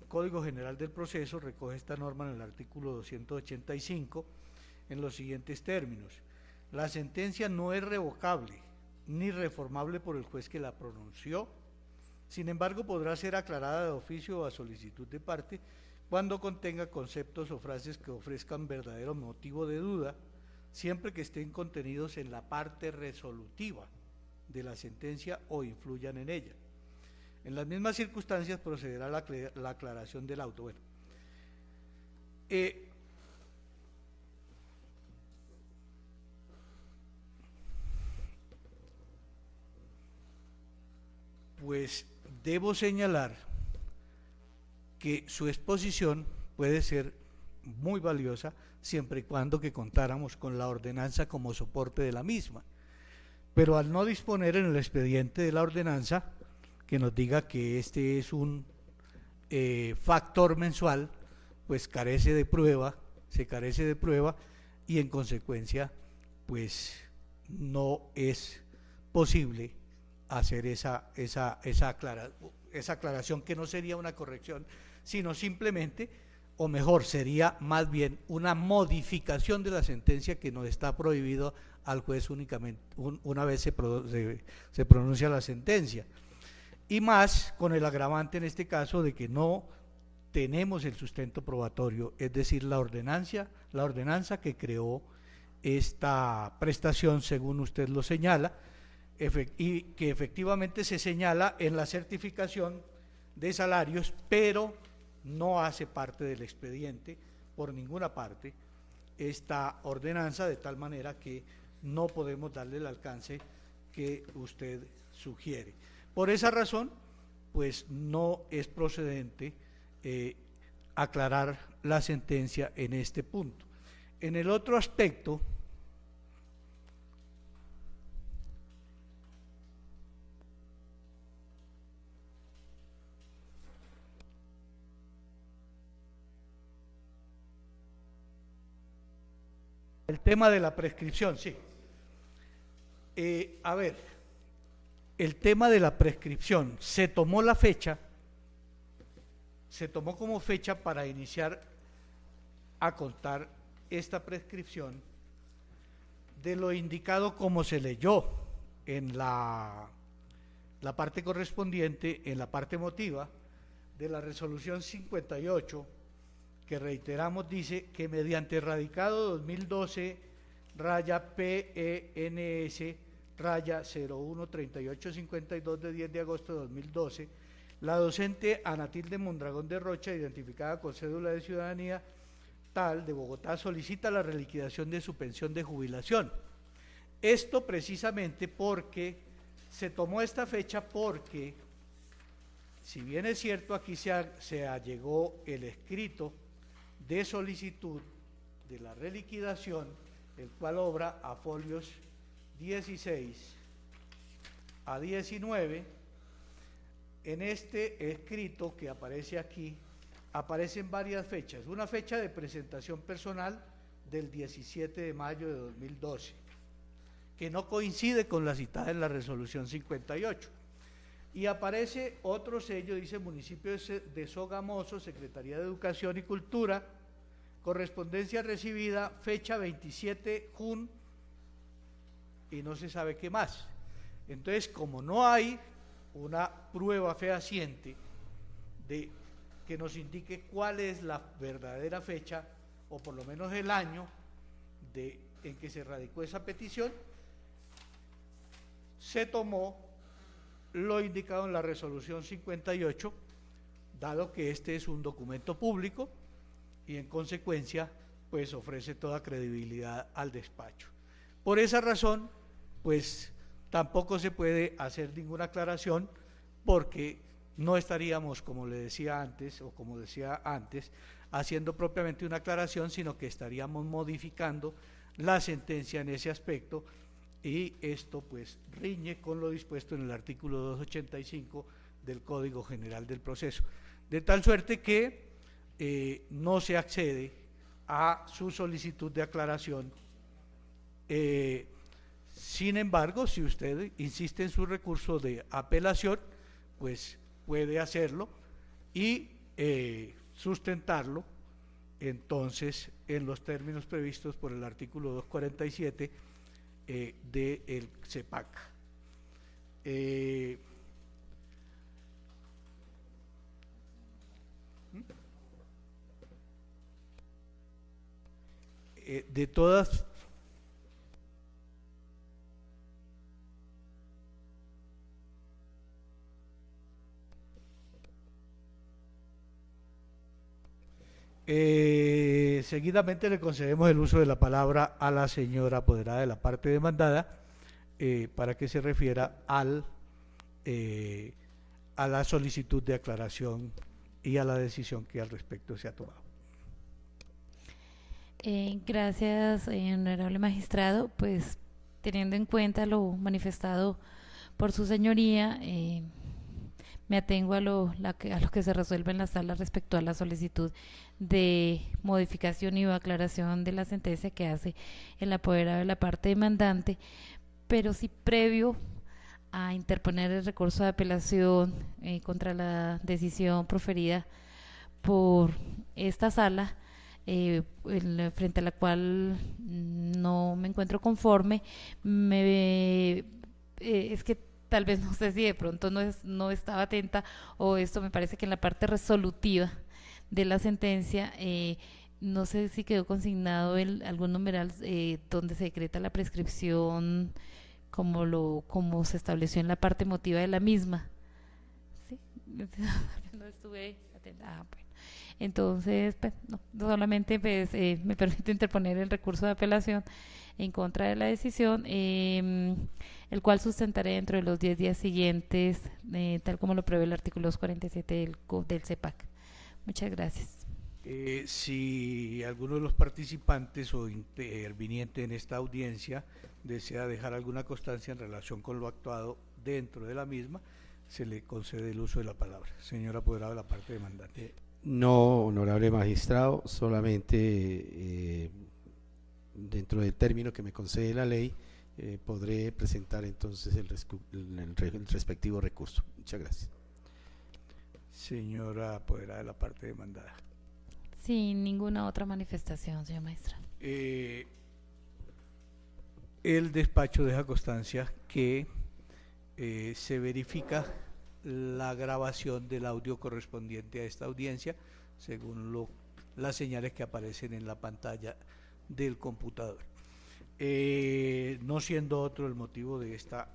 Código General del Proceso recoge esta norma en el artículo 285 en los siguientes términos: la sentencia no es revocable ni reformable por el juez que la pronunció. Sin embargo, podrá ser aclarada de oficio o a solicitud de parte cuando contenga conceptos o frases que ofrezcan verdadero motivo de duda, siempre que estén contenidos en la parte resolutiva de la sentencia o influyan en ella. En las mismas circunstancias procederá la aclaración del auto. Bueno, pues debo señalar que su exposición puede ser muy valiosa siempre y cuando que contáramos con la ordenanza como soporte de la misma, pero al no disponer en el expediente de la ordenanza que nos diga que este es un factor mensual, pues carece de prueba, se carece de prueba y en consecuencia pues no es posible hacer esa aclaración, que no sería una corrección, sino simplemente, o mejor, sería más bien una modificación de la sentencia que nos está prohibido al juez únicamente una vez se pronuncia la sentencia. Y más con el agravante en este caso de que no tenemos el sustento probatorio, es decir, la ordenanza que creó esta prestación, según usted lo señala, y que efectivamente se señala en la certificación de salarios, pero no hace parte del expediente por ninguna parte esta ordenanza, de tal manera que no podemos darle el alcance que usted sugiere. Por esa razón, pues no es procedente aclarar la sentencia en este punto. En el otro aspecto, el tema de la prescripción, sí. A ver, el tema de la prescripción, se tomó la fecha, se tomó como fecha para iniciar a contar esta prescripción de lo indicado como se leyó en la parte correspondiente, en la parte emotiva de la resolución 58, que reiteramos dice que mediante radicado 2012 raya PENS raya 013852 de 10 de agosto de 2012, la docente Anatilde Mondragón de Rocha, identificada con cédula de ciudadanía tal de Bogotá, solicita la reliquidación de su pensión de jubilación. Esto precisamente porque se tomó esta fecha porque, si bien es cierto, aquí se allegó el escrito de solicitud de la reliquidación, el cual obra a folios 16 a 19, en este escrito que aparece aquí, aparecen varias fechas. Una fecha de presentación personal del 17 de mayo de 2012, que no coincide con la citada en la resolución 58. Y aparece otro sello, dice municipio de Sogamoso, Secretaría de Educación y Cultura, correspondencia recibida, fecha 27 junio, y no se sabe qué más. Entonces, como no hay una prueba fehaciente de que nos indique cuál es la verdadera fecha, o por lo menos el año en que se radicó esa petición, se tomó lo indicado en la resolución 58, dado que este es un documento público y en consecuencia pues ofrece toda credibilidad al despacho. Por esa razón, pues tampoco se puede hacer ninguna aclaración, porque no estaríamos, como le decía antes, o como decía antes, haciendo propiamente una aclaración, sino que estaríamos modificando la sentencia en ese aspecto, y esto pues riñe con lo dispuesto en el artículo 285 del Código General del Proceso, de tal suerte que no se accede a su solicitud de aclaración. Sin embargo, si usted insiste en su recurso de apelación, pues puede hacerlo y sustentarlo entonces en los términos previstos por el artículo 247 del CEPAC. De todas seguidamente le concedemos el uso de la palabra a la señora apoderada de la parte demandada para que se refiera a la solicitud de aclaración y a la decisión que al respecto se ha tomado. Gracias, honorable magistrado. Pues teniendo en cuenta lo manifestado por su señoría, me atengo a lo que se resuelve en la sala respecto a la solicitud de modificación y aclaración de la sentencia que hace el apoderado de la parte demandante, pero sí previo a interponer el recurso de apelación contra la decisión proferida por esta sala, frente a la cual no me encuentro conforme, es que tal vez no sé si de pronto no estaba atenta, o esto me parece que en la parte resolutiva de la sentencia no sé si quedó consignado algún numeral donde se decreta la prescripción como se estableció en la parte emotiva de la misma. ¿Sí? No estuve atenta. Bueno. Entonces, pues, no, solamente pues, me permite interponer el recurso de apelación en contra de la decisión, el cual sustentaré dentro de los 10 días siguientes, tal como lo prevé el artículo 247 del CEPAC. Muchas gracias. Si alguno de los participantes o interviniente en esta audiencia desea dejar alguna constancia en relación con lo actuado dentro de la misma, se le concede el uso de la palabra. Señor apoderado de la parte demandante. No, honorable magistrado, solamente dentro del término que me concede la ley, podré presentar entonces el respectivo recurso. Muchas gracias. Señora apoderada de la parte demandada. Sin ninguna otra manifestación, señor magistrado. el despacho deja constancia que se verifica la grabación del audio correspondiente a esta audiencia según las señales que aparecen en la pantalla del computador. No siendo otro el motivo de esta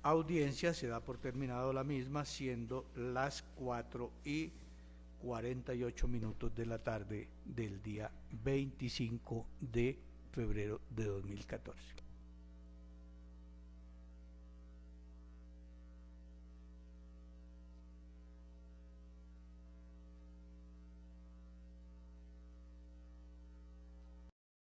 audiencia, se da por terminado la misma, siendo las 4:48 de la tarde del día 25 de febrero de 2014.